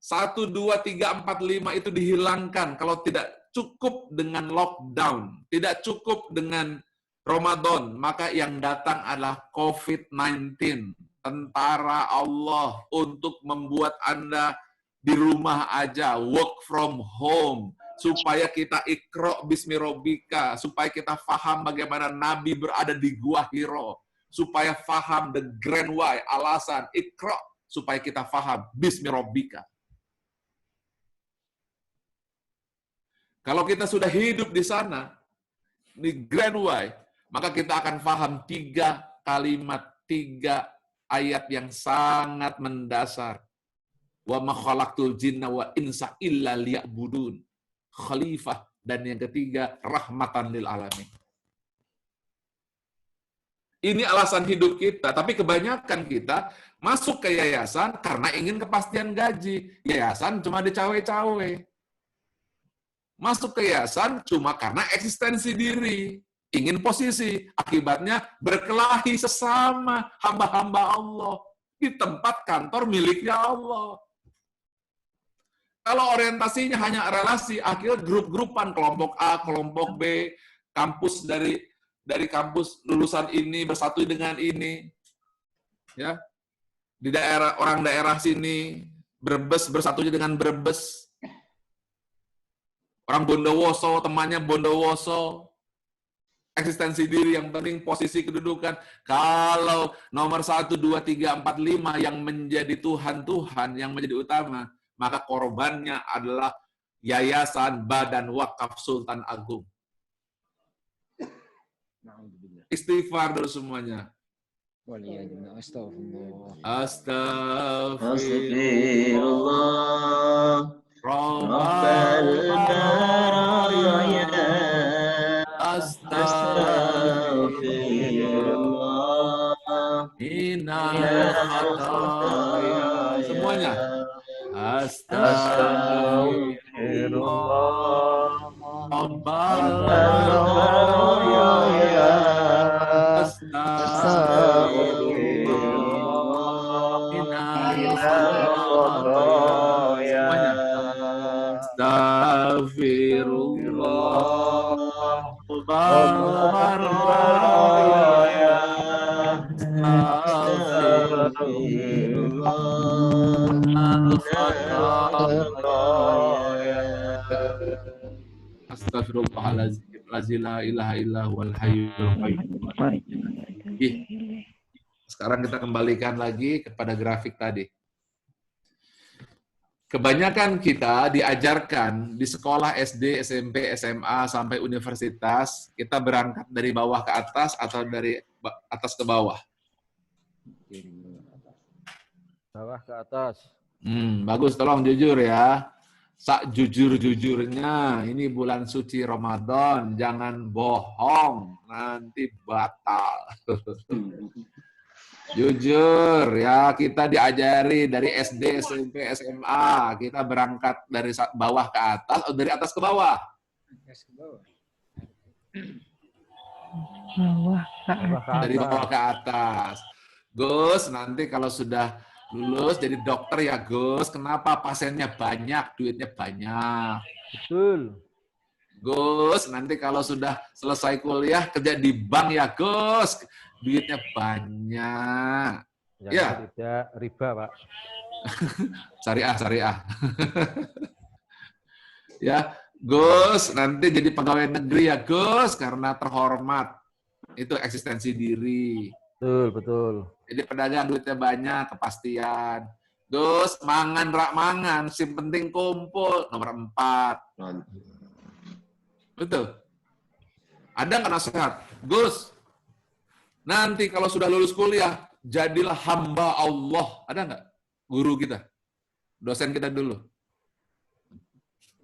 1, 2, 3, 4, 5 itu dihilangkan kalau tidak cukup dengan lockdown, tidak cukup dengan Ramadan, maka yang datang adalah COVID-19. Tentara Allah untuk membuat Anda di rumah aja, work from home, supaya kita ikro bismi robika, supaya kita faham bagaimana Nabi berada di Gua Hiro, supaya faham the grand why, alasan ikro, supaya kita faham bismi robika. Kalau kita sudah hidup di sana, di grand why, maka kita akan faham 3 kalimat, 3 ayat yang sangat mendasar. Wa ma khalaqtul jinna wa insa illa liya'budun. Khalifah, dan yang ketiga rahmatan lil alamin. Ini alasan hidup kita, tapi kebanyakan kita masuk ke yayasan karena ingin kepastian gaji. Yayasan cuma dicawe-cawe. Masuk ke yayasan cuma karena eksistensi diri. Ingin posisi, akibatnya berkelahi sesama hamba-hamba Allah di tempat kantor miliknya Allah. Kalau orientasinya hanya relasi, akhirnya grup-grupan, kelompok A, kelompok B, kampus dari kampus lulusan ini bersatu dengan ini, ya, di daerah orang daerah sini Brebes bersatunya dengan Brebes. Orang Bondowoso, temannya Bondowoso. Eksistensi diri yang penting, posisi kedudukan. Kalau nomor 1, 2, 3, 4, 5 yang menjadi Tuhan, yang menjadi utama, maka korbannya adalah Yayasan Badan Wakaf Sultan Agung. Istighfar dulu semuanya. Astagfirullah. Astagfirullah. Rabbal baraya. Astagfirullah. Minal khataya. Semuanya. Astagfirullah. Rabbal baraya. Astagfirullahaladzim, la ilaha illa huwal hayyul qayyum. Sekarang kita kembalikan lagi kepada grafik tadi. Kebanyakan kita diajarkan di sekolah SD, SMP, SMA, sampai universitas, kita berangkat dari bawah ke atas atau dari atas ke bawah? Bawah ke atas. Bagus, tolong jujur ya. Sak jujur-jujurnya, ini bulan suci Ramadan, jangan bohong, nanti batal. Jujur ya, kita diajari dari SD, SMP, SMA, kita berangkat dari bawah ke atas atau dari atas ke bawah? Dari bawah ke atas. Gus, nanti kalau sudah lulus jadi dokter ya Gus, kenapa pasiennya banyak, duitnya banyak? Betul. Gus, nanti kalau sudah selesai kuliah kerja di bank ya Gus, duitnya banyak. Ya. Tidak riba, Pak. Syariah. Ya, Gus, nanti jadi pegawai negeri ya Gus, karena terhormat. Itu eksistensi diri. Betul. Jadi pedagang duitnya banyak, kepastian. Gus, mangan rak mangan, sim penting kumpul, nomor 4. Betul. Ada nggak nasihat? Gus, nanti kalau sudah lulus kuliah, jadilah hamba Allah. Ada nggak? Guru kita. Dosen kita dulu.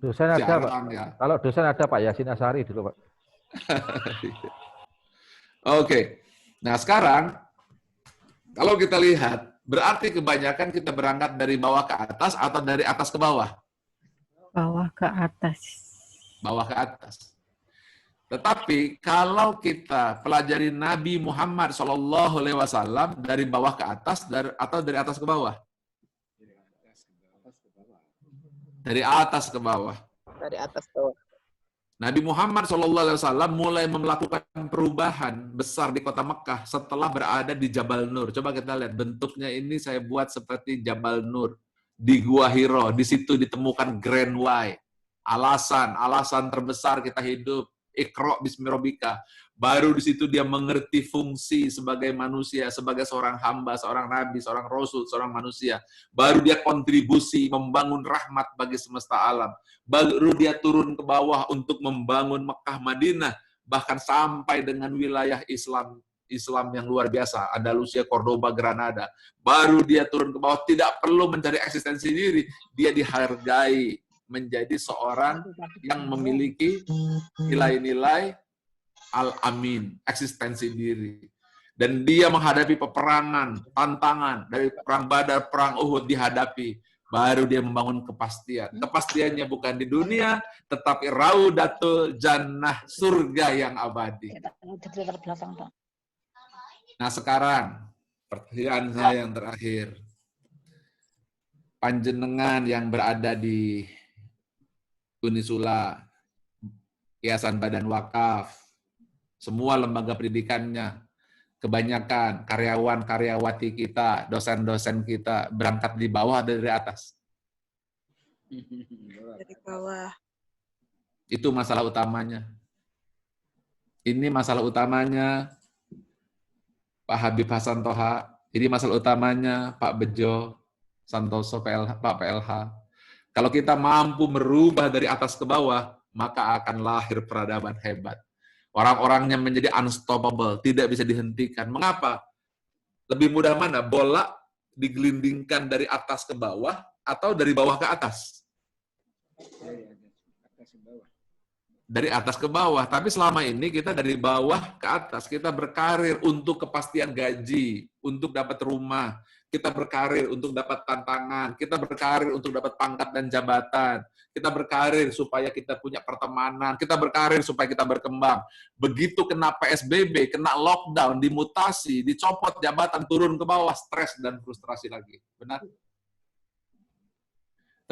Dosen ada, Pak. Ya. Kalau dosen ada Pak Yasin Asari dulu, Pak. Oke. Nah, sekarang kalau kita lihat, berarti kebanyakan kita berangkat dari bawah ke atas atau dari atas ke bawah? Bawah ke atas. Bawah ke atas. Tetapi kalau kita pelajari Nabi Muhammad SAW dari bawah ke atas atau dari atas ke bawah? Dari atas ke bawah. Dari atas ke bawah. Nabi Muhammad SAW mulai melakukan perubahan besar di kota Mekah setelah berada di Jabal Nur. Coba kita lihat, bentuknya ini saya buat seperti Jabal Nur. Di Gua Hiro, di situ ditemukan Grand Why. Alasan terbesar kita hidup. Iqra bismi rabbika. Baru di situ dia mengerti fungsi sebagai manusia, sebagai seorang hamba, seorang nabi, seorang rasul, seorang manusia. Baru dia kontribusi membangun rahmat bagi semesta alam. Baru dia turun ke bawah untuk membangun Mekah Madinah, bahkan sampai dengan wilayah Islam yang luar biasa, Andalusia, Cordoba, Granada. Baru dia turun ke bawah, tidak perlu mencari eksistensi diri, dia dihargai menjadi seorang yang memiliki nilai-nilai al-amin, eksistensi diri. Dan dia menghadapi peperangan, tantangan, dari perang Badar, perang Uhud dihadapi. Baru dia membangun kepastian. Kepastiannya bukan di dunia, tetapi raudatul jannah, surga yang abadi. Nah sekarang, pertanyaan saya yang terakhir. Panjenengan yang berada di Unisula, Yayasan Badan Wakaf, semua lembaga pendidikannya, kebanyakan karyawan-karyawati kita, dosen-dosen kita berangkat di bawah dari atas. Dari bawah. Itu masalah utamanya. Ini masalah utamanya Pak Habib Hasan Toha. Ini masalah utamanya Pak Bejo Santoso, Pak PLH. Kalau kita mampu merubah dari atas ke bawah, maka akan lahir peradaban hebat. Orang-orangnya menjadi unstoppable, tidak bisa dihentikan. Mengapa? Lebih mudah mana? Bola digelindingkan dari atas ke bawah atau dari bawah ke atas? Dari atas ke bawah. Tapi selama ini kita dari bawah ke atas. Kita berkarir untuk kepastian gaji, untuk dapat rumah. Kita berkarir untuk dapat tantangan. Kita berkarir untuk dapat pangkat dan jabatan. Kita berkarir supaya kita punya pertemanan. Kita berkarir supaya kita berkembang. Begitu kena PSBB, kena lockdown, dimutasi, dicopot jabatan, turun ke bawah, stres dan frustrasi lagi. Benar?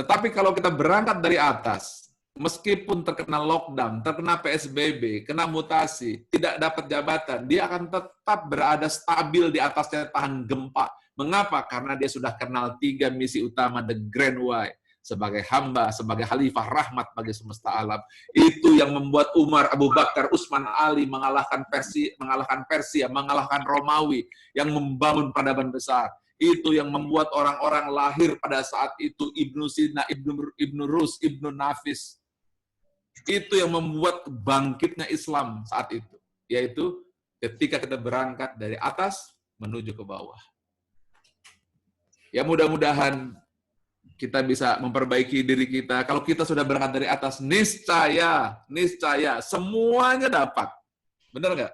Tetapi kalau kita berangkat dari atas, meskipun terkena lockdown, terkena PSBB, kena mutasi, tidak dapat jabatan, dia akan tetap berada stabil di atasnya tahan gempa. Mengapa? Karena dia sudah kenal 3 misi utama, the Grand Why. Sebagai hamba, sebagai khalifah rahmat bagi semesta alam. Itu yang membuat Umar, Abu Bakar, Utsman, Ali mengalahkan Persia, mengalahkan Romawi, yang membangun peradaban besar. Itu yang membuat orang-orang lahir pada saat itu, Ibnu Sina, Ibnu Rus, Ibnu Nafis. Itu yang membuat bangkitnya Islam saat itu. Yaitu ketika kita berangkat dari atas menuju ke bawah. Ya mudah-mudahan kita bisa memperbaiki diri kita. Kalau kita sudah berangkat dari atas, niscaya semuanya dapat. Benar nggak?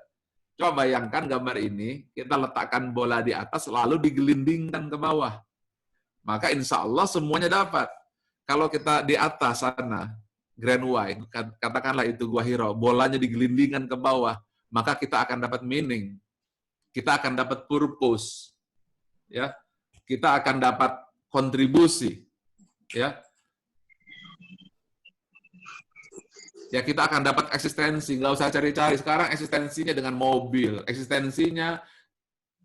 Coba bayangkan gambar ini, kita letakkan bola di atas, lalu digelindingkan ke bawah. Maka insya Allah semuanya dapat. Kalau kita di atas sana, Grand Y, katakanlah itu Gua Hiro, bolanya digelindingkan ke bawah, maka kita akan dapat meaning. Kita akan dapat purpose. Ya. Kita akan dapat kontribusi. Ya, kita akan dapat eksistensi, nggak usah cari-cari. Sekarang eksistensinya dengan mobil, eksistensinya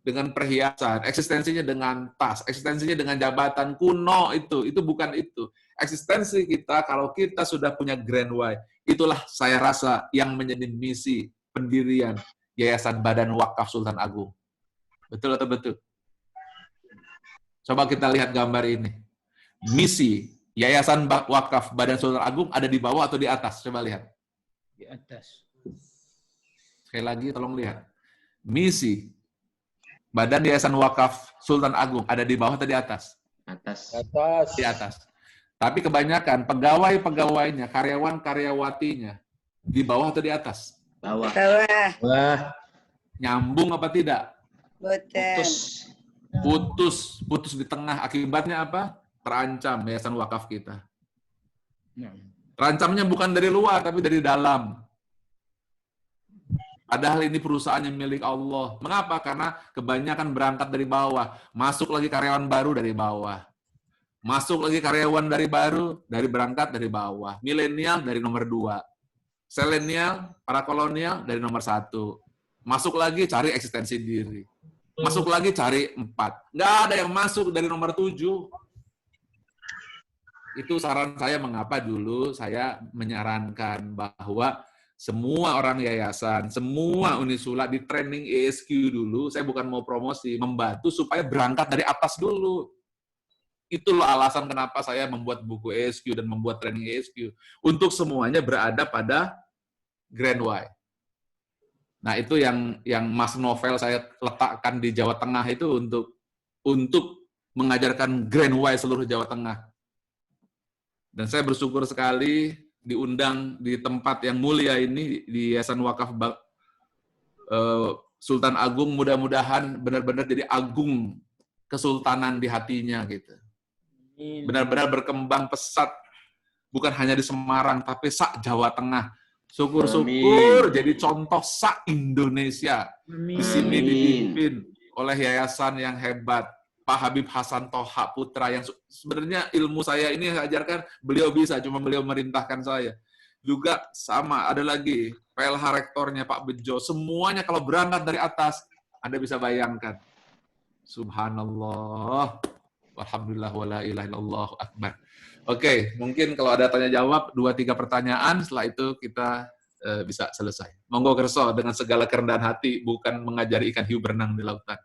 dengan perhiasan, eksistensinya dengan tas, eksistensinya dengan jabatan kuno itu bukan itu. Eksistensi kita kalau kita sudah punya Grand Why, itulah saya rasa yang menjadi misi pendirian Yayasan Badan Wakaf Sultan Agung. Betul atau betul? Coba kita lihat gambar ini. Misi Yayasan Wakaf Badan Sultan Agung ada di bawah atau di atas? Coba lihat. Di atas. Sekali lagi tolong lihat. Misi Badan Yayasan Wakaf Sultan Agung ada di bawah atau di atas? Atas. Di atas. Tapi kebanyakan pegawai-pegawainya, karyawan-karyawatinya di bawah atau di atas? Bawah. Wah. Nyambung apa tidak? Putus di tengah. Akibatnya apa? Terancam Yayasan Wakaf kita. Terancamnya bukan dari luar, tapi dari dalam. Padahal ini perusahaan yang milik Allah. Mengapa? Karena kebanyakan berangkat dari bawah. Masuk lagi karyawan baru dari bawah. Masuk lagi karyawan dari baru, berangkat dari bawah. Milenial dari nomor 2. Selenial, para kolonial dari nomor 1. Masuk lagi cari eksistensi diri. Masuk lagi cari 4. Nggak ada yang masuk dari nomor 7. Itu saran saya mengapa dulu saya menyarankan bahwa semua orang yayasan, semua Unisula di training ESQ dulu, saya bukan mau promosi, membantu supaya berangkat dari atas dulu. Itu loh alasan kenapa saya membuat buku ESQ dan membuat training ESQ. Untuk semuanya berada pada Grand Y. Nah itu yang Mas Novel saya letakkan di Jawa Tengah itu untuk mengajarkan Grand Y seluruh Jawa Tengah. Dan saya bersyukur sekali diundang di tempat yang mulia ini, di Yayasan Wakaf Sultan Agung, mudah-mudahan benar-benar jadi agung kesultanan di hatinya gitu. Benar-benar berkembang pesat, bukan hanya di Semarang, tapi sak Jawa Tengah. Syukur-syukur jadi contoh sak Indonesia. Di sini dipimpin oleh yayasan yang hebat. Pak Habib Hasan Toha Putra yang sebenarnya ilmu saya ini yang saya ajarkan, beliau bisa, cuma beliau merintahkan saya. Juga sama, ada lagi PLH rektornya Pak Bejo, semuanya kalau berangkat dari atas, Anda bisa bayangkan. Subhanallah, walhamdulillah, wala ilaha illallah akbar. Oke, mungkin kalau ada tanya jawab 2-3 pertanyaan, setelah itu kita bisa selesai. Monggo Kerso dengan segala kerendahan hati, bukan mengajari ikan hiu berenang di lautan.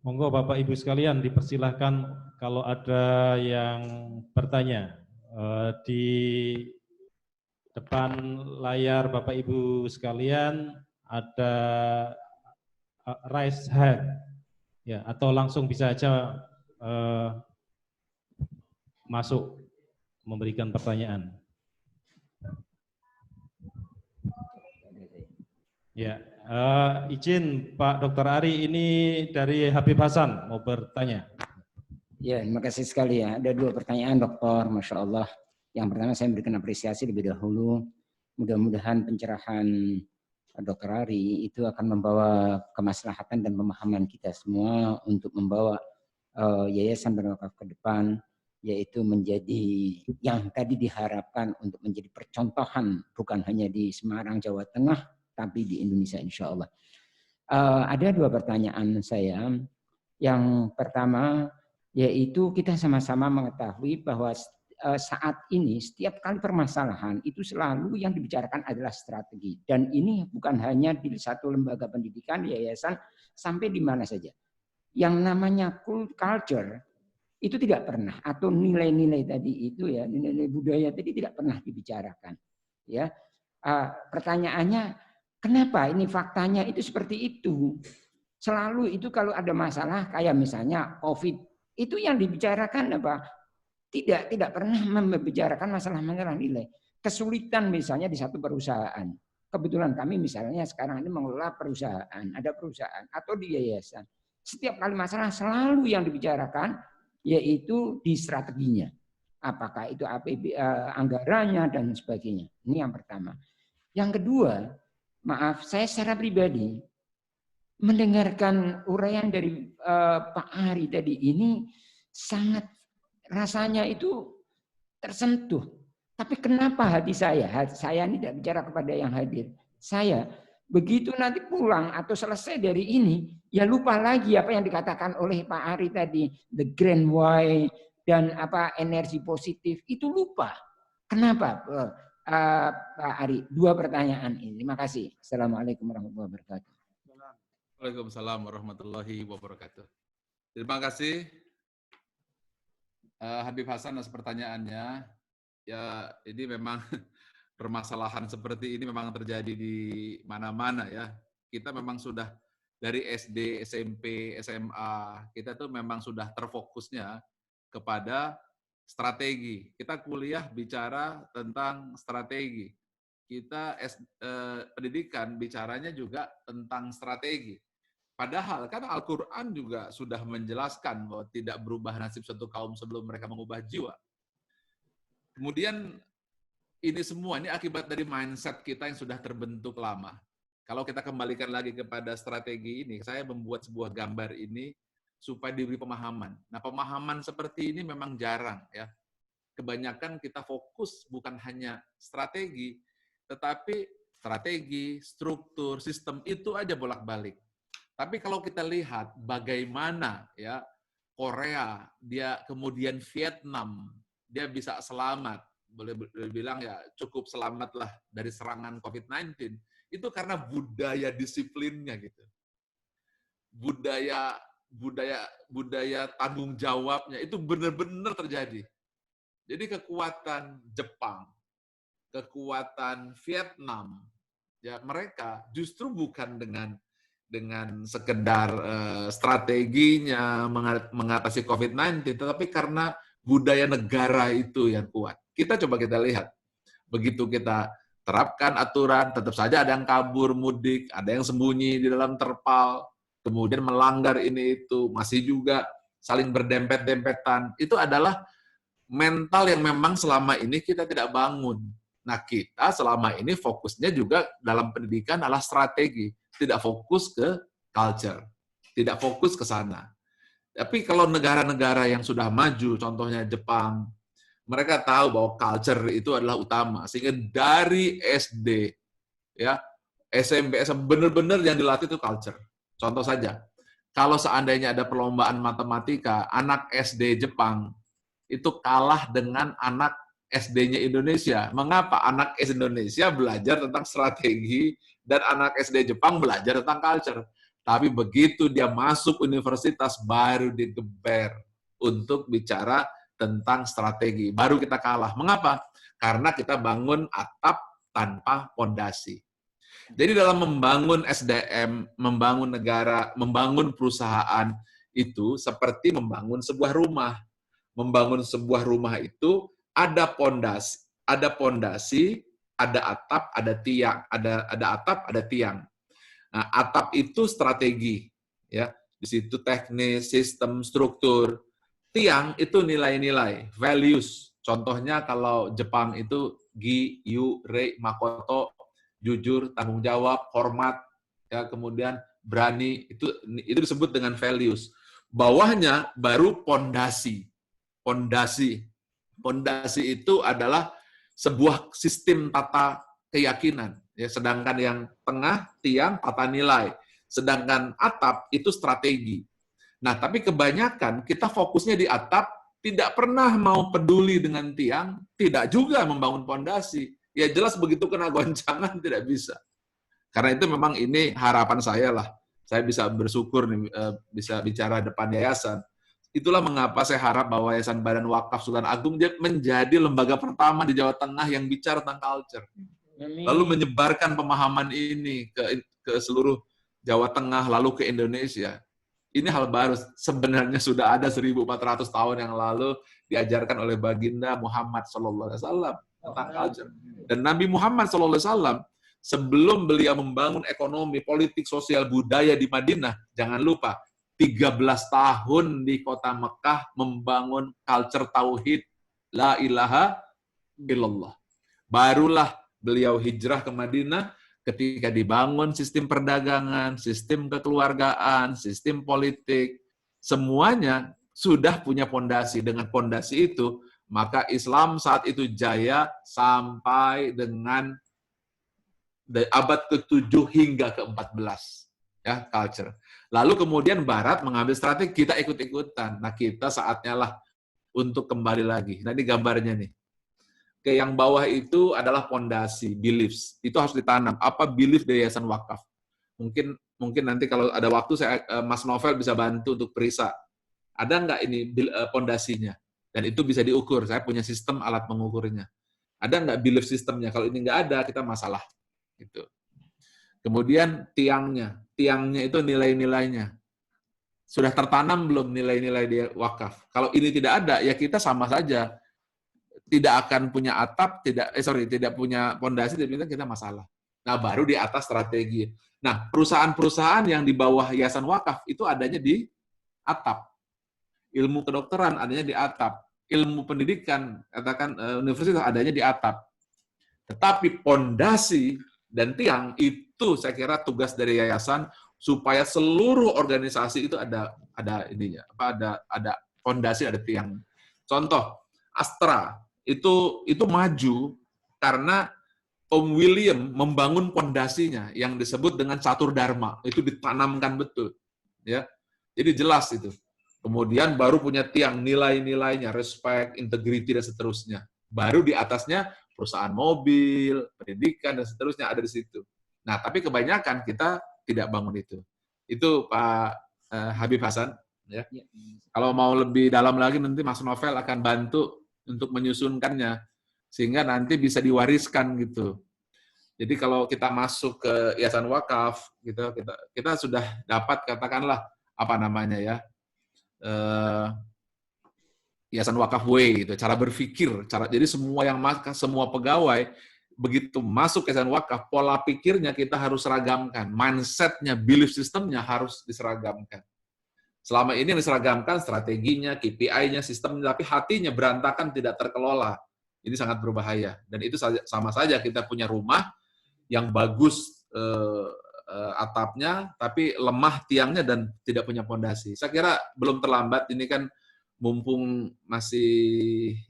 Monggo Bapak Ibu sekalian dipersilahkan kalau ada yang bertanya. Di depan layar Bapak Ibu sekalian ada raise hand, ya, atau langsung bisa aja masuk memberikan pertanyaan. Ya, izin Pak Dr. Ari, ini dari Habib Hasan mau bertanya. Ya, terima kasih sekali ya. Ada 2 pertanyaan, Dokter. Masya Allah. Yang pertama saya memberikan apresiasi lebih dahulu. Mudah-mudahan pencerahan Dr. Ari itu akan membawa kemaslahatan dan pemahaman kita semua untuk membawa yayasan berwakaf ke depan, yaitu menjadi yang tadi diharapkan untuk menjadi percontohan bukan hanya di Semarang, Jawa Tengah, tapi di Indonesia insya Allah. Ada 2 pertanyaan saya. Yang pertama, yaitu kita sama-sama mengetahui bahwa saat ini setiap kali permasalahan itu selalu yang dibicarakan adalah strategi. Dan ini bukan hanya di satu lembaga pendidikan, yayasan, sampai di mana saja. Yang namanya culture itu tidak pernah, atau nilai-nilai tadi itu ya, nilai-nilai budaya tadi tidak pernah dibicarakan. Ya, pertanyaannya, kenapa ini faktanya itu seperti itu? Selalu itu kalau ada masalah kayak misalnya COVID, itu yang dibicarakan apa? Tidak pernah membicarakan masalah-masalah nilai. Kesulitan misalnya di satu perusahaan. Kebetulan kami misalnya sekarang ini mengelola perusahaan, ada perusahaan atau di yayasan. Setiap kali masalah selalu yang dibicarakan yaitu di strateginya. Apakah itu anggarannya dan sebagainya. Ini yang pertama. Yang kedua, maaf, saya secara pribadi mendengarkan uraian dari Pak Ari tadi ini sangat rasanya itu tersentuh. Tapi kenapa hati saya ini tidak bicara kepada yang hadir. Saya begitu nanti pulang atau selesai dari ini, ya lupa lagi apa yang dikatakan oleh Pak Ari tadi, the grand why dan apa energi positif itu lupa. Kenapa Pak Ari? 2 pertanyaan ini. Terima kasih. Assalamualaikum warahmatullahi wabarakatuh. Waalaikumsalam warahmatullahi wabarakatuh. Terima kasih Habib Hasan atas pertanyaannya. Ya, ini memang permasalahan seperti ini memang terjadi di mana-mana ya. Kita memang sudah dari SD, SMP, SMA, kita tuh memang sudah terfokusnya kepada strategi. Kita kuliah bicara tentang strategi. Kita pendidikan bicaranya juga tentang strategi. Padahal kan Al-Quran juga sudah menjelaskan bahwa tidak berubah nasib suatu kaum sebelum mereka mengubah jiwa. Kemudian ini semua, ini akibat dari mindset kita yang sudah terbentuk lama. Kalau kita kembalikan lagi kepada strategi ini, saya membuat sebuah gambar ini supaya diberi pemahaman. Nah, pemahaman seperti ini memang jarang ya. Kebanyakan kita fokus bukan hanya strategi, tetapi strategi, struktur, sistem itu aja bolak-balik. Tapi kalau kita lihat bagaimana ya Korea, dia kemudian Vietnam, dia bisa selamat, boleh bilang ya cukup selamatlah dari serangan COVID-19, itu karena budaya disiplinnya gitu. Budaya tanggung jawabnya itu benar-benar terjadi. Jadi kekuatan Jepang, kekuatan Vietnam, ya mereka justru bukan dengan sekedar strateginya mengatasi COVID-19, tetapi karena budaya negara itu yang kuat. Kita lihat, begitu kita terapkan aturan, tetap saja ada yang kabur mudik, ada yang sembunyi di dalam terpal, kemudian melanggar ini itu, masih juga saling berdempet-dempetan. Itu adalah mental yang memang selama ini kita tidak bangun. Nah, kita selama ini fokusnya juga dalam pendidikan adalah strategi, tidak fokus ke culture, tidak fokus ke sana. Tapi kalau negara-negara yang sudah maju, contohnya Jepang, mereka tahu bahwa culture itu adalah utama, sehingga dari SD, ya SMP, benar-benar yang dilatih itu culture. Contoh saja, kalau seandainya ada perlombaan matematika, anak SD Jepang itu kalah dengan anak SD-nya Indonesia. Mengapa? Anak SD Indonesia belajar tentang strategi dan anak SD Jepang belajar tentang culture. Tapi begitu dia masuk universitas, baru digeber untuk bicara tentang strategi. Baru kita kalah. Mengapa? Karena kita bangun atap tanpa fondasi. Jadi dalam membangun SDM, membangun negara, membangun perusahaan, itu seperti membangun sebuah rumah. Membangun sebuah rumah itu ada pondasi, ada atap, ada tiang, ada atap, ada tiang. Nah, atap itu strategi, ya. Di situ teknis, sistem, struktur. Tiang itu nilai-nilai, values. Contohnya kalau Jepang itu gi, yu, rei, makoto, jujur, tanggung jawab, hormat, ya, kemudian berani, itu disebut dengan values. Bawahnya baru pondasi. Pondasi itu adalah sebuah sistem tata keyakinan. Ya, sedangkan yang tengah, tiang, tata nilai. Sedangkan atap itu strategi. Nah, tapi kebanyakan kita fokusnya di atap, tidak pernah mau peduli dengan tiang, tidak juga membangun pondasi. Ya jelas begitu kena goncangan tidak bisa. Karena itu memang ini harapan saya lah. Saya bisa bersyukur nih, bisa bicara depan yayasan. Itulah mengapa saya harap bahwa Yayasan Badan Wakaf Sultan Agung menjadi lembaga pertama di Jawa Tengah yang bicara tentang culture. Lalu menyebarkan pemahaman ini ke seluruh Jawa Tengah, lalu ke Indonesia. Ini hal baru, sebenarnya sudah ada 1400 tahun yang lalu diajarkan oleh baginda Muhammad SAW tentang culture. Dan Nabi Muhammad SAW, sebelum beliau membangun ekonomi, politik, sosial, budaya di Madinah, jangan lupa, 13 tahun di kota Mekah membangun culture tauhid, la ilaha illallah. Barulah beliau hijrah ke Madinah, ketika dibangun sistem perdagangan, sistem kekeluargaan, sistem politik, semuanya sudah punya pondasi. Dengan pondasi itu, maka Islam saat itu jaya sampai dengan abad ke-7 hingga ke-14. Ya, culture. Lalu kemudian Barat mengambil strategi, kita ikut-ikutan. Nah, kita saatnya lah untuk kembali lagi. Nah, ini gambarnya nih. Ke yang bawah itu adalah pondasi, beliefs. Itu harus ditanam. Apa belief dari Yayasan Wakaf? Mungkin nanti kalau ada waktu Mas Novel bisa bantu untuk periksa. Ada nggak ini pondasinya? Dan itu bisa diukur. Saya punya sistem alat mengukurnya. Ada nggak belief sistemnya? Kalau ini nggak ada, kita masalah. Gitu. Kemudian tiangnya. Tiangnya itu nilai-nilainya. Sudah tertanam belum nilai-nilai di wakaf? Kalau ini tidak ada, ya kita sama saja. Tidak akan punya atap, tidak punya pondasi, kita masalah. Nah, baru di atas strategi. Nah, perusahaan-perusahaan yang di bawah Yayasan Wakaf itu adanya di atap. Ilmu kedokteran adanya di atap. Ilmu pendidikan, katakan universitas adanya di atap. Tetapi pondasi dan tiang itu saya kira tugas dari yayasan supaya seluruh organisasi itu ada ininya, ada pondasi, ada tiang. Contoh, Astra itu maju karena Om William membangun pondasinya yang disebut dengan catur dharma, itu ditanamkan betul, ya. Jadi jelas itu. Kemudian baru punya tiang nilai-nilainya, respect, integrity dan seterusnya. Baru di atasnya perusahaan mobil, pendidikan dan seterusnya ada di situ. Nah, tapi kebanyakan kita tidak bangun itu. Itu Pak Habib Hasan, ya. Kalau mau lebih dalam lagi nanti Mas Novel akan bantu untuk menyusunkannya sehingga nanti bisa diwariskan gitu. Jadi kalau kita masuk ke Yayasan Wakaf gitu, kita sudah dapat katakanlah apa namanya ya, Yayasan Wakaf Way gitu, cara berpikir, jadi semua pegawai begitu masuk Yayasan Wakaf, pola pikirnya kita harus seragamkan, mindsetnya, belief systemnya harus diseragamkan. Selama ini yang diseragamkan strateginya, KPI-nya, sistemnya, tapi hatinya berantakan, tidak terkelola. Ini sangat berbahaya. Dan itu sama saja kita punya rumah yang bagus atapnya, tapi lemah tiangnya dan tidak punya pondasi. Saya kira belum terlambat. Ini kan mumpung masih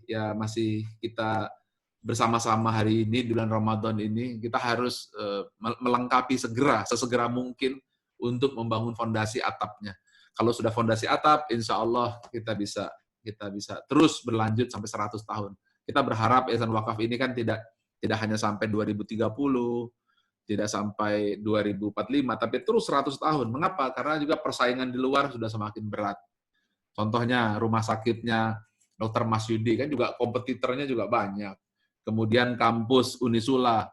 kita bersama-sama hari ini di bulan Ramadan ini, kita harus melengkapi sesegera mungkin untuk membangun fondasi atapnya. Kalau sudah fondasi atap, insya Allah kita bisa terus berlanjut sampai 100 tahun. Kita berharap Yayasan Wakaf ini kan tidak hanya sampai 2030, tidak sampai 2045, tapi terus 100 tahun. Mengapa? Karena juga persaingan di luar sudah semakin berat. Contohnya rumah sakitnya Dr. Masyudi kan juga kompetitornya juga banyak. Kemudian kampus Unisula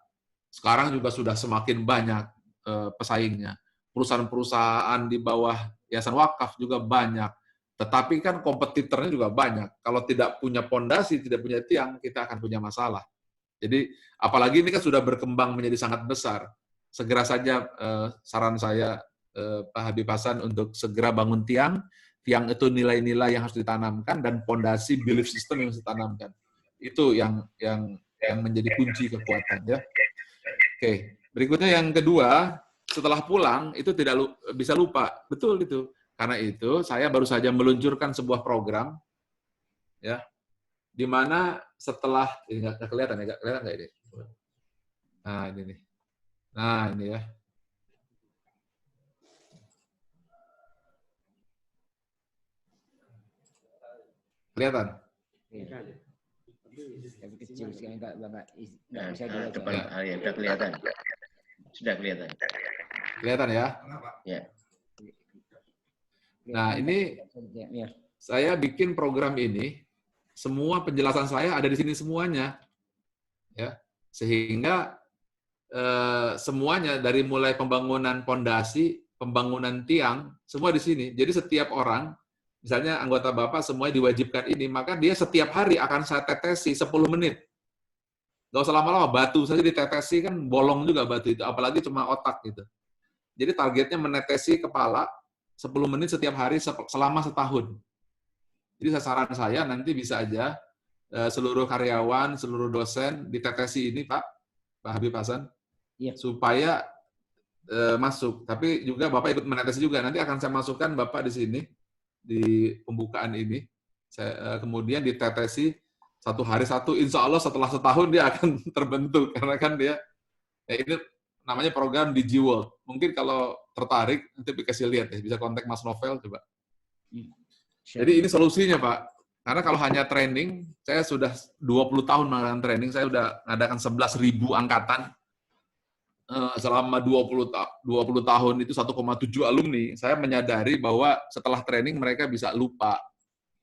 sekarang juga sudah semakin banyak pesaingnya. Perusahaan-perusahaan di bawah Yayasan Wakaf juga banyak. Tetapi kan kompetitornya juga banyak. Kalau tidak punya pondasi, tidak punya tiang, kita akan punya masalah. Jadi apalagi ini kan sudah berkembang menjadi sangat besar. Segera saja saran saya Pak Habib Hasan untuk segera bangun tiang. Tiang itu nilai-nilai yang harus ditanamkan dan pondasi belief system yang harus ditanamkan. Itu yang menjadi kunci kekuatan ya. Oke, berikutnya yang kedua, setelah pulang itu tidak bisa lupa. Betul itu. Karena itu saya baru saja meluncurkan sebuah program ya, di mana setelah ini nggak kelihatan ya, nggak kelihatan nggak ini? Nah ini nih, nah ini ya. Kelihatan? Tapi kecil sekali, nggak bisa depan ya, sudah kelihatan. Sudah kelihatan. Kelihatan ya? Ya. Nah, ini saya bikin program ini, semua penjelasan saya ada di sini semuanya. Ya. Sehingga semuanya dari mulai pembangunan pondasi, pembangunan tiang, semua di sini. Jadi setiap orang, misalnya anggota Bapak semuanya diwajibkan ini, maka dia setiap hari akan saya tetesi 10 menit. Nggak usah lama-lama, batu saja ditetesi kan bolong juga batu itu, apalagi cuma otak gitu. Jadi targetnya menetesi kepala 10 menit setiap hari selama setahun. Jadi saran saya nanti bisa aja seluruh karyawan, seluruh dosen ditetesi ini Pak Habib Hasan, supaya masuk. Tapi juga Bapak ikut menetesi juga. Nanti akan saya masukkan Bapak di sini, di pembukaan ini. Kemudian ditetesi 1 hari 1, insya Allah setelah setahun dia akan terbentuk. Karena kan dia, ini namanya program DigiWorld. Mungkin kalau tertarik, nanti kasih lihat ya, bisa kontak Mas Novel coba. Jadi ini solusinya Pak. Karena kalau hanya training, saya sudah 20 tahun mengadakan training, saya sudah mengadakan 11.000 angkatan. Selama 20 tahun itu 1,7 alumni, saya menyadari bahwa setelah training mereka bisa lupa.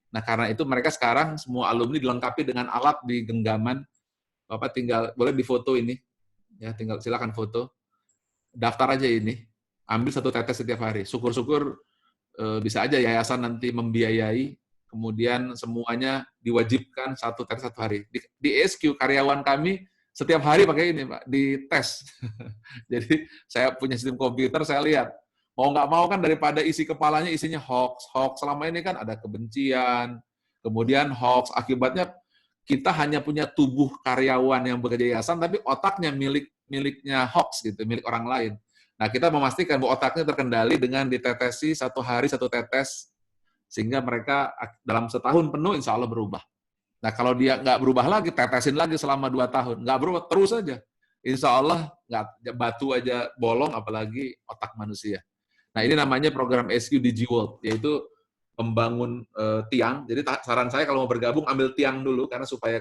Nah karena itu mereka sekarang semua alumni dilengkapi dengan alat di genggaman. Bapak tinggal, boleh difoto ini. Ya, tinggal silakan foto, daftar aja ini, ambil 1 tetes setiap hari. Syukur-syukur bisa aja yayasan nanti membiayai, kemudian semuanya diwajibkan 1 tetes 1 hari. Di SQ karyawan kami setiap hari pakai ini Pak, dites. Jadi saya punya sistem komputer, saya lihat mau nggak mau kan daripada isi kepalanya isinya hoax. Selama ini kan ada kebencian, kemudian hoax akibatnya kita hanya punya tubuh karyawan yang bekerja yayasan, tapi otaknya miliknya hoax gitu, milik orang lain. Nah, kita memastikan bahwa otaknya terkendali dengan ditetesi 1 hari 1 tetes, sehingga mereka dalam setahun penuh insya Allah berubah. Nah, kalau dia nggak berubah lagi, tetesin lagi selama 2 tahun. Nggak berubah, terus aja. Insya Allah nggak batu aja bolong, apalagi otak manusia. Nah, ini namanya program SQ DigiWorld, yaitu membangun tiang. Jadi saran saya kalau mau bergabung ambil tiang dulu karena supaya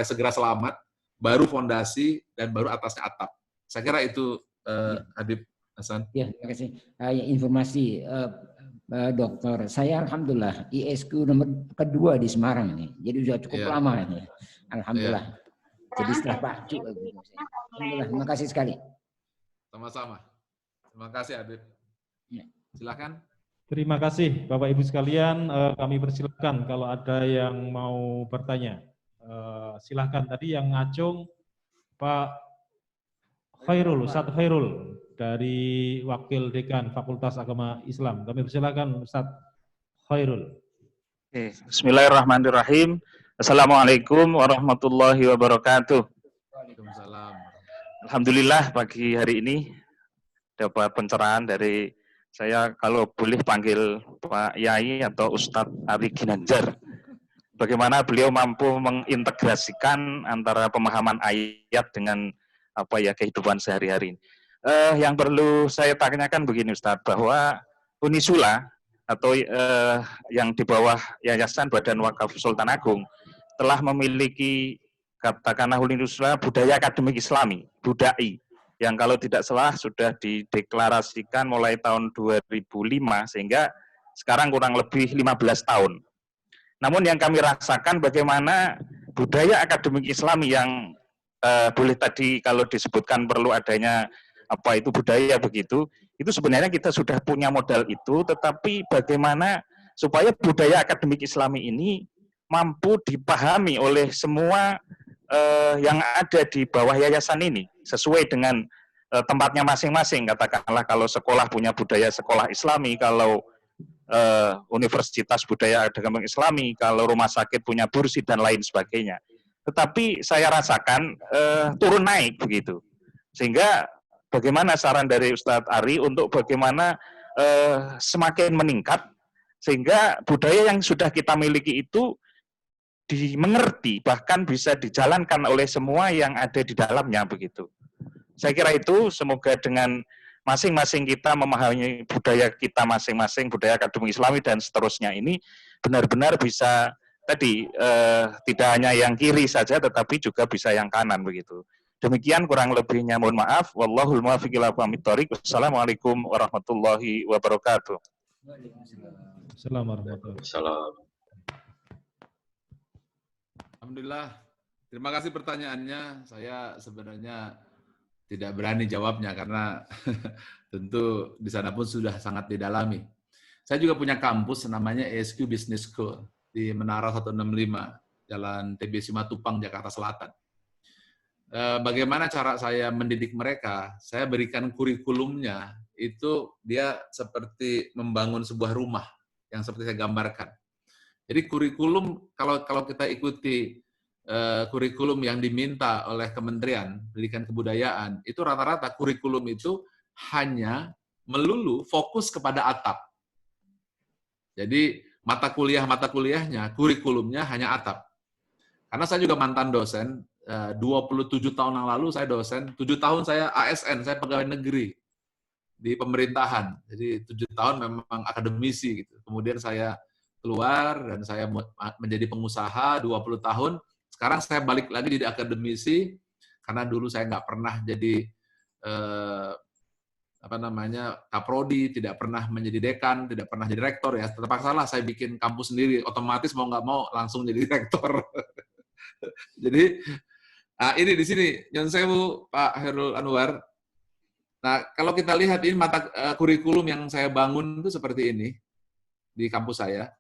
segera selamat, baru fondasi dan baru atasnya atap. Saya kira itu Habib Hasan. Ya, terima kasih. Informasi dokter, saya alhamdulillah ISQ nomor kedua di Semarang nih. Jadi sudah cukup lama ini. Alhamdulillah. Jadi setelah Pak Cuk. Alhamdulillah, terima kasih sekali. Sama-sama. Terima kasih Habib. Silakan. Terima kasih Bapak Ibu sekalian, kami persilakan kalau ada yang mau bertanya. Silakan tadi yang ngacung Pak Khairul, Ustadz Khairul dari Wakil Dekan Fakultas Agama Islam. Kami persilakan Ustadz Khairul. Bismillahirrahmanirrahim. Assalamualaikum warahmatullahi wabarakatuh. Waalaikumsalam. Alhamdulillah pagi hari ini dapat pencerahan dari saya, kalau boleh panggil Pak Yai atau Ustadz Ari Ginanjar. Bagaimana beliau mampu mengintegrasikan antara pemahaman ayat dengan kehidupan sehari-hari. Yang perlu saya tanyakan begini Ustadz, bahwa Unisula atau yang di bawah Yayasan Badan Wakaf Sultan Agung telah memiliki katakanlah Unisula budaya akademik Islami, budai, yang kalau tidak salah sudah dideklarasikan mulai tahun 2005 sehingga sekarang kurang lebih 15 tahun. Namun yang kami rasakan bagaimana budaya akademik Islami yang boleh tadi kalau disebutkan perlu adanya apa itu budaya begitu, itu sebenarnya kita sudah punya modal itu, tetapi bagaimana supaya budaya akademik Islami ini mampu dipahami oleh semua yang ada di bawah yayasan ini, sesuai dengan tempatnya masing-masing. Katakanlah kalau sekolah punya budaya sekolah Islami, kalau universitas budaya akademik Islami, kalau rumah sakit punya bursi dan lain sebagainya. Tetapi saya rasakan turun naik begitu. Sehingga bagaimana saran dari Ustadz Ari untuk bagaimana semakin meningkat sehingga budaya yang sudah kita miliki itu dimengerti, bahkan bisa dijalankan oleh semua yang ada di dalamnya begitu. Saya kira itu, semoga dengan masing-masing kita memahami budaya kita masing-masing, budaya akademik Islami dan seterusnya ini benar-benar bisa tadi tidak hanya yang kiri saja, tetapi juga bisa yang kanan begitu. Demikian kurang lebihnya, mohon maaf. Wallahul muwaffiq ila aqwamit thoriq. Wassalamualaikum warahmatullahi wabarakatuh. Assalamualaikum. Alhamdulillah. Terima kasih pertanyaannya. Saya sebenarnya tidak berani jawabnya karena tentu di sana pun sudah sangat didalami. Saya juga punya kampus namanya ESQ Business School di Menara 165, Jalan TB Simatupang, Jakarta Selatan. Bagaimana cara saya mendidik mereka? Saya berikan kurikulumnya, itu dia seperti membangun sebuah rumah yang seperti saya gambarkan. Jadi kurikulum, kalau kita ikuti kurikulum yang diminta oleh Kementerian Pendidikan Kebudayaan, itu rata-rata kurikulum itu hanya melulu fokus kepada atap. Jadi mata kuliahnya, kurikulumnya hanya atap. Karena saya juga mantan dosen, 27 tahun yang lalu saya dosen, 7 tahun saya ASN, saya pegawai negeri di pemerintahan. Jadi 7 tahun memang akademisi gitu. Kemudian saya keluar dan saya menjadi pengusaha 20 tahun. Sekarang saya balik lagi jadi akademisi karena dulu saya nggak pernah jadi kaprodi, tidak pernah menjadi dekan, tidak pernah jadi rektor ya. Terpaksa lah saya bikin kampus sendiri, otomatis mau nggak mau langsung jadi rektor. Jadi ini di sini Nyon Sewu Pak Hairul Anwar. Nah, kalau kita lihat ini mata kurikulum yang saya bangun itu seperti ini di kampus saya.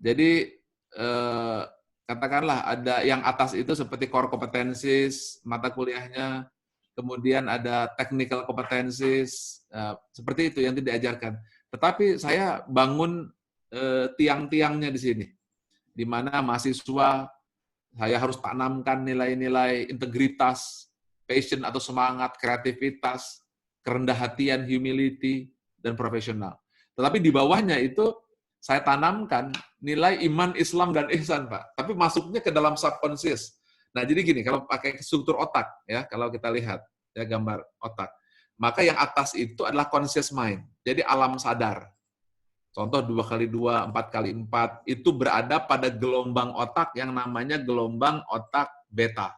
Jadi katakanlah ada yang atas itu seperti core competencies, mata kuliahnya, kemudian ada technical competencies, seperti itu yang tidak diajarkan. Tetapi saya bangun tiang-tiangnya di sini, di mana mahasiswa saya harus tanamkan nilai-nilai integritas, passion atau semangat, kreativitas, kerendah hatian, humility, dan profesional. Tetapi di bawahnya itu saya tanamkan nilai iman, Islam, dan ihsan, Pak. Tapi masuknya ke dalam subconscious. Nah, jadi gini, kalau pakai struktur otak, ya, kalau kita lihat ya gambar otak, maka yang atas itu adalah conscious mind. Jadi alam sadar. Contoh 2x2, 4x4, itu berada pada gelombang otak yang namanya gelombang otak beta.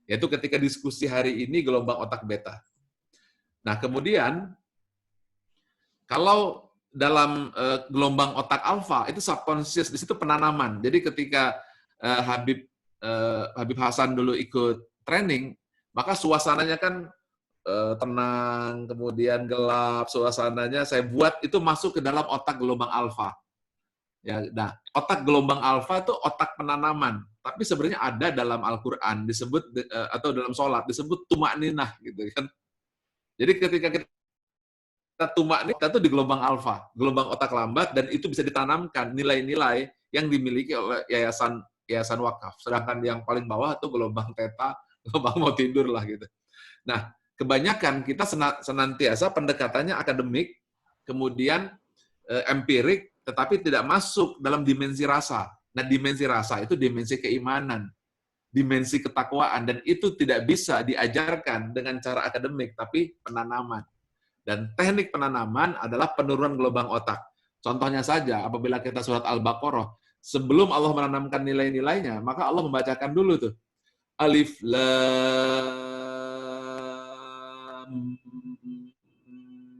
Yaitu ketika diskusi hari ini gelombang otak beta. Nah, kemudian kalau dalam gelombang otak alfa itu subconscious, di situ penanaman. Jadi ketika Habib Hasan dulu ikut training, maka suasananya kan tenang, kemudian gelap, suasananya saya buat itu masuk ke dalam otak gelombang alfa. Ya, nah, otak gelombang alfa itu otak penanaman. Tapi sebenarnya ada dalam Al-Qur'an disebut atau dalam sholat disebut tumakninah gitu kan. Jadi ketika kita tumakninah itu di gelombang alfa, gelombang otak lambat, dan itu bisa ditanamkan nilai-nilai yang dimiliki oleh yayasan wakaf. Sedangkan yang paling bawah itu gelombang theta, gelombang mau tidur lah gitu. Nah, kebanyakan kita senantiasa pendekatannya akademik, kemudian empirik, tetapi tidak masuk dalam dimensi rasa. Nah, dimensi rasa itu dimensi keimanan, dimensi ketakwaan, dan itu tidak bisa diajarkan dengan cara akademik, tapi penanaman. Dan teknik penanaman adalah penurunan gelombang otak. Contohnya saja, apabila kita surat Al-Baqarah, sebelum Allah menanamkan nilai-nilainya, maka Allah membacakan dulu tuh. Alif, Lam,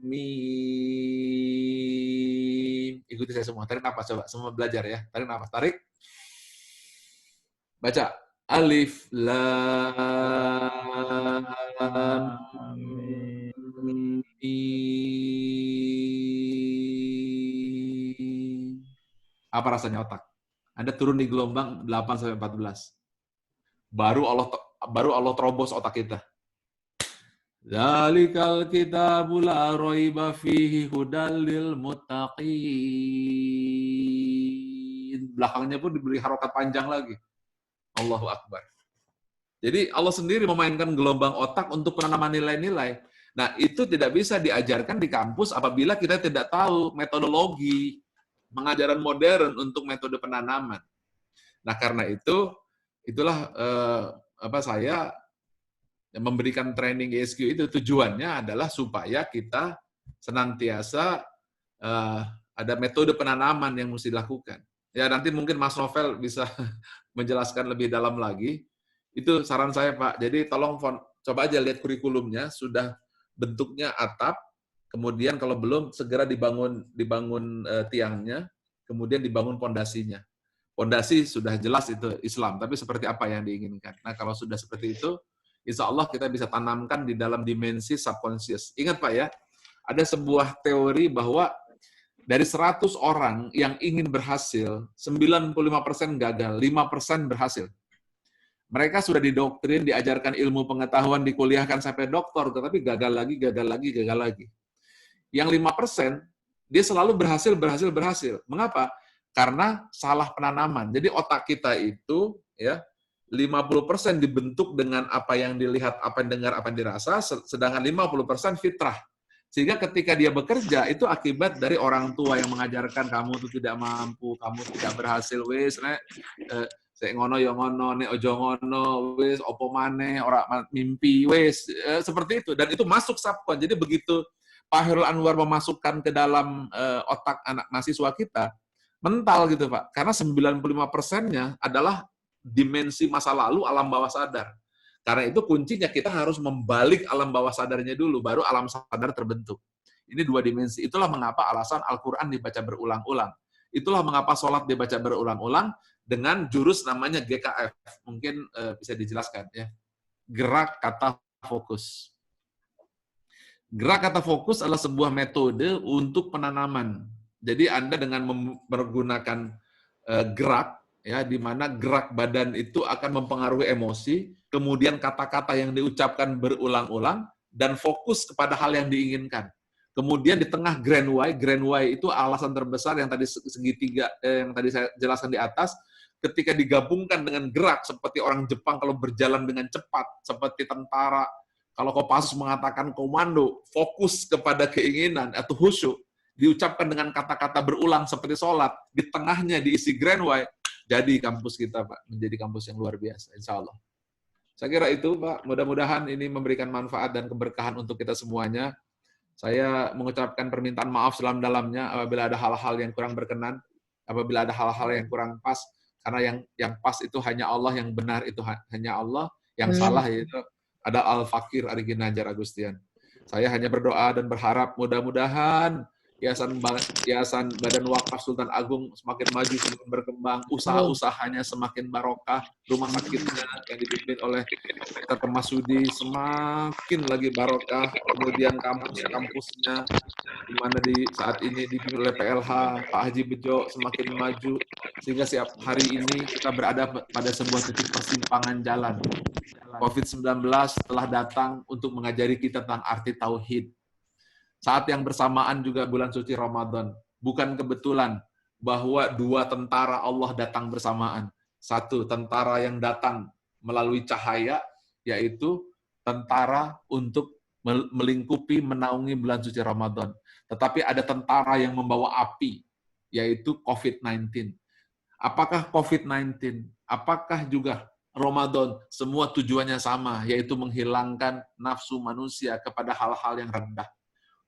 Mim. Ikuti saya semua. Tarik nafas coba. Semua belajar ya. Tarik nafas. Tarik. Baca. Alif, Lam, Mim. Apa rasanya otak? Anda turun di gelombang 8-14. Baru Allah terobos otak kita. Dzalikal kitabu la raiba fihi hudal lil muttaqin. Belakangnya pun diberi harokat panjang lagi. Allahu Akbar. Jadi Allah sendiri memainkan gelombang otak untuk penanaman nilai-nilai. Nah, itu tidak bisa diajarkan di kampus apabila kita tidak tahu metodologi pengajaran modern untuk metode penanaman. Nah, karena itulah saya memberikan training ESQ itu tujuannya adalah supaya kita senantiasa ada metode penanaman yang mesti dilakukan. Ya, nanti mungkin Mas Novel bisa menjelaskan lebih dalam lagi. Itu saran saya, Pak. Jadi tolong coba aja lihat kurikulumnya, sudah bentuknya atap, kemudian kalau belum segera dibangun tiangnya, kemudian dibangun pondasinya. Pondasi sudah jelas itu Islam, tapi seperti apa yang diinginkan. Nah, kalau sudah seperti itu, insya Allah kita bisa tanamkan di dalam dimensi subconscious. Ingat Pak ya, ada sebuah teori bahwa dari 100 orang yang ingin berhasil, 95% gagal, 5% berhasil. Mereka sudah didoktrin, diajarkan ilmu pengetahuan, dikuliahkan sampai doktor, tetapi gagal lagi. Yang 5%, dia selalu berhasil. Mengapa? Karena salah penanaman. Jadi otak kita itu ya 50% dibentuk dengan apa yang dilihat, apa yang dengar, apa yang dirasa, sedangkan 50% fitrah. Sehingga ketika dia bekerja, itu akibat dari orang tua yang mengajarkan kamu itu tidak mampu, kamu tidak berhasil, wis, saya ngono ya ngono, nek ojo ngono, wis, opo maneh, ora mimpi, wis, seperti itu. Dan itu masuk subkon. Jadi begitu Pak Hairul Anwar memasukkan ke dalam otak anak mahasiswa kita, mental gitu Pak. Karena 95%-nya adalah dimensi masa lalu, alam bawah sadar. Karena itu kuncinya kita harus membalik alam bawah sadarnya dulu, baru alam sadar terbentuk. Ini dua dimensi. Itulah mengapa alasan Al-Quran dibaca berulang-ulang. Itulah mengapa sholat dibaca berulang-ulang dengan jurus namanya GKF. Mungkin bisa dijelaskan ya. Gerak kata fokus. Gerak kata fokus adalah sebuah metode untuk penanaman. Jadi Anda dengan menggunakan gerak, ya, di mana gerak badan itu akan mempengaruhi emosi, kemudian kata-kata yang diucapkan berulang-ulang, dan fokus kepada hal yang diinginkan. Kemudian di tengah grand why itu alasan terbesar yang tadi segitiga, yang tadi saya jelaskan di atas, ketika digabungkan dengan gerak, seperti orang Jepang kalau berjalan dengan cepat, seperti tentara, kalau Kopassus mengatakan komando, fokus kepada keinginan atau khusyuk, diucapkan dengan kata-kata berulang seperti sholat, di tengahnya diisi grand why, jadi kampus kita Pak, menjadi kampus yang luar biasa, insya Allah. Saya kira itu Pak, mudah-mudahan ini memberikan manfaat dan keberkahan untuk kita semuanya. Saya mengucapkan permintaan maaf sedalam-dalamnya apabila ada hal-hal yang kurang berkenan, apabila ada hal-hal yang kurang pas, karena yang pas itu hanya Allah, yang benar itu hanya Allah, yang salah itu ada Al-Fakir Ari Ginanjar Agustian. Saya hanya berdoa dan berharap mudah-mudahan Yayasan Badan Wakaf Sultan Agung semakin maju, semakin berkembang, usaha-usahanya semakin barokah, rumah sakitnya yang dipimpin oleh Dr. Masudi semakin lagi barokah, kemudian kampus-kampusnya di mana saat ini dipimpin oleh PLH Pak Haji Bejo semakin maju, sehingga setiap hari ini kita berada pada sebuah titik persimpangan jalan. COVID-19 telah datang untuk mengajari kita tentang arti tauhid. Saat yang bersamaan juga bulan suci Ramadan. Bukan kebetulan bahwa dua tentara Allah datang bersamaan. Satu, tentara yang datang melalui cahaya, yaitu tentara untuk melingkupi, menaungi bulan suci Ramadan. Tetapi ada tentara yang membawa api, yaitu COVID-19. Apakah COVID-19? Apakah juga Ramadan? Semua tujuannya sama, yaitu menghilangkan nafsu manusia kepada hal-hal yang rendah.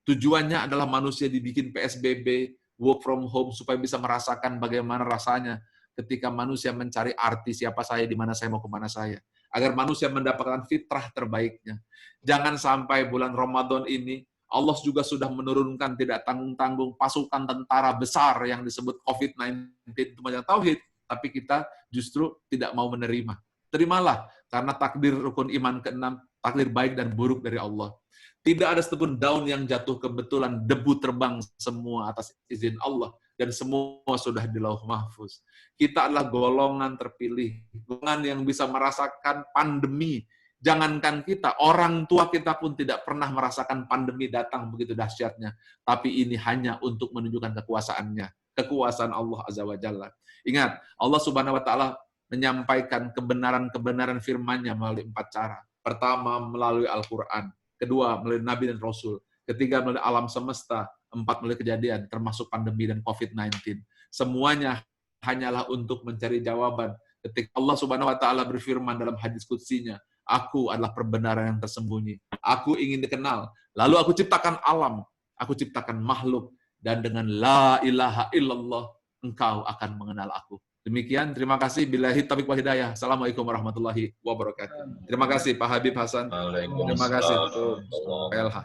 Tujuannya adalah manusia dibikin PSBB, work from home, supaya bisa merasakan bagaimana rasanya ketika manusia mencari arti siapa saya, di mana saya, mau kemana saya. Agar manusia mendapatkan fitrah terbaiknya. Jangan sampai bulan Ramadan ini, Allah juga sudah menurunkan tidak tanggung-tanggung pasukan tentara besar yang disebut COVID-19 itu banyak tauhid, tapi kita justru tidak mau menerima. Terimalah, karena takdir rukun iman ke-6, takdir baik dan buruk dari Allah. Tidak ada satupun daun yang jatuh kebetulan, debu terbang semua atas izin Allah, dan semua sudah di Lauh Mahfuz. Kita adalah golongan terpilih, golongan yang bisa merasakan pandemi. Jangankan kita, orang tua kita pun tidak pernah merasakan pandemi datang begitu dahsyatnya. Tapi ini hanya untuk menunjukkan kekuasaannya, kekuasaan Allah Azza wa Jalla. Ingat, Allah Subhanahu wa Ta'ala menyampaikan kebenaran-kebenaran firman-Nya melalui 4 cara. Pertama, melalui Al-Quran. Kedua, melalui Nabi dan Rasul. Ketiga, melalui alam semesta. 4, melalui kejadian, termasuk pandemi dan COVID-19. Semuanya hanyalah untuk mencari jawaban. Ketika Allah Subhanahu wa Ta'ala berfirman dalam hadis qudsinya, aku adalah perbenaran yang tersembunyi. Aku ingin dikenal. Lalu aku ciptakan alam. Aku ciptakan makhluk. Dan dengan la ilaha illallah, engkau akan mengenal aku. Demikian, terima kasih. Billahi taufiq wal hidayah. Assalamualaikum warahmatullahi wabarakatuh. Terima kasih Pak Habib Hasan. Terima kasih PLH.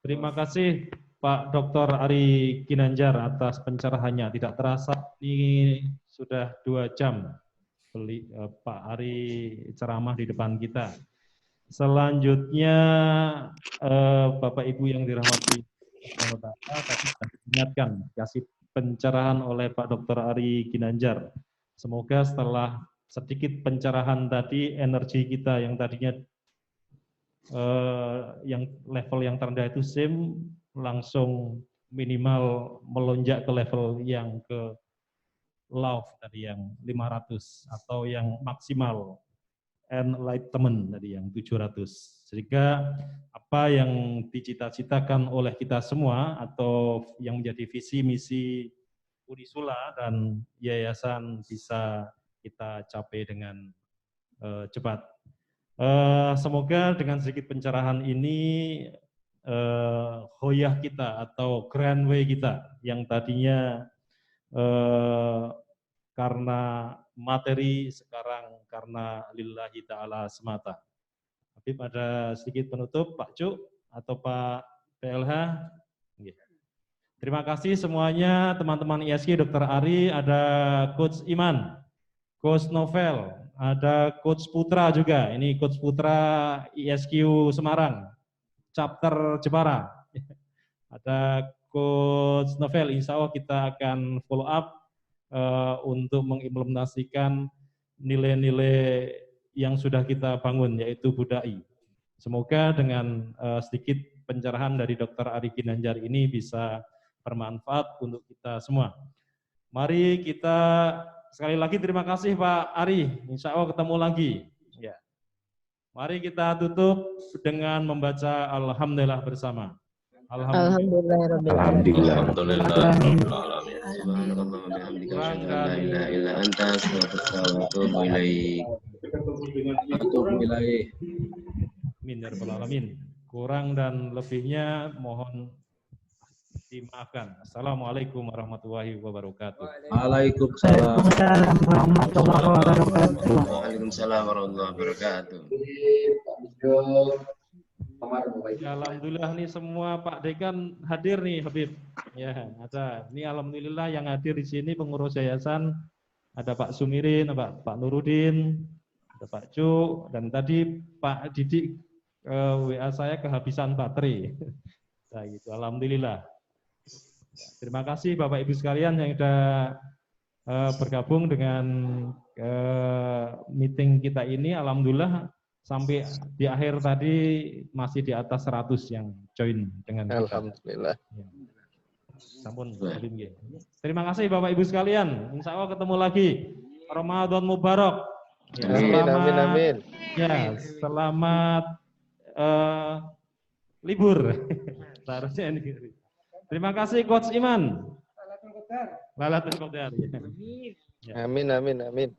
Terima kasih Pak Dr. Ari Ginanjar atas pencerahannya. Tidak terasa ini sudah 2 jam Pak Ari ceramah di depan kita. Selanjutnya Bapak Ibu yang dirahmati Allah, tadi sudah diingatkan kasih pencerahan oleh Pak Dr. Ari Ginanjar. Semoga setelah sedikit pencerahan tadi, energi kita yang tadinya yang level yang terendah itu SIM langsung minimal melonjak ke level yang ke love tadi yang 500 atau yang maksimal enlightenment tadi yang 700. Sehingga apa yang dicita-citakan oleh kita semua atau yang menjadi visi misi Unisula dan yayasan bisa kita capai dengan cepat. Semoga dengan sedikit pencerahan ini hoyah kita atau grand way kita yang tadinya karena materi sekarang karena lillahi ta'ala semata. Habib ada sedikit penutup Pak Cuk atau Pak PLH. Terima kasih semuanya teman-teman ISQ, Dr. Ari, ada Coach Iman, Coach Novel, ada Coach Putra juga. Ini Coach Putra ISQ Semarang, chapter Jepara. Ada Coach Novel, insya Allah kita akan follow up untuk mengimplementasikan nilai-nilai yang sudah kita bangun, yaitu budai. Semoga dengan sedikit pencerahan dari Dr. Ari Ginanjar ini bisa bermanfaat untuk kita semua. Mari kita sekali lagi terima kasih Pak Ari, insya Allah ketemu lagi. Ya. Mari kita tutup dengan membaca Alhamdulillah bersama. Kurang dan lebihnya mohon dimaafkan. Assalamualaikum warahmatullahi wabarakatuh. Waalaikumsalam warahmatullahi wabarakatuh. Waalaikumsalam warahmatullahi wabarakatuh. Ya, alhamdulillah nih semua Pak Dekan hadir nih Habib. Ya, ada. Ini alhamdulillah yang hadir di sini pengurus yayasan ada Pak Sumirin, ada Pak Nurudin, ada Pak Cuk, dan tadi Pak Didik WA saya kehabisan baterai. Nah, gitu. Alhamdulillah. Terima kasih Bapak Ibu sekalian yang sudah bergabung dengan meeting kita ini. Alhamdulillah sampai di akhir tadi masih di atas 100 yang join dengan kita. Alhamdulillah. Ya. Sampun. Terima kasih Bapak Ibu sekalian. Insya Allah ketemu lagi. Ramadan Mubarak. Ya, Amin. Ya, selamat libur. Seharusnya ini. Terima kasih Coach Iman. Lalatul Qadar. Amin.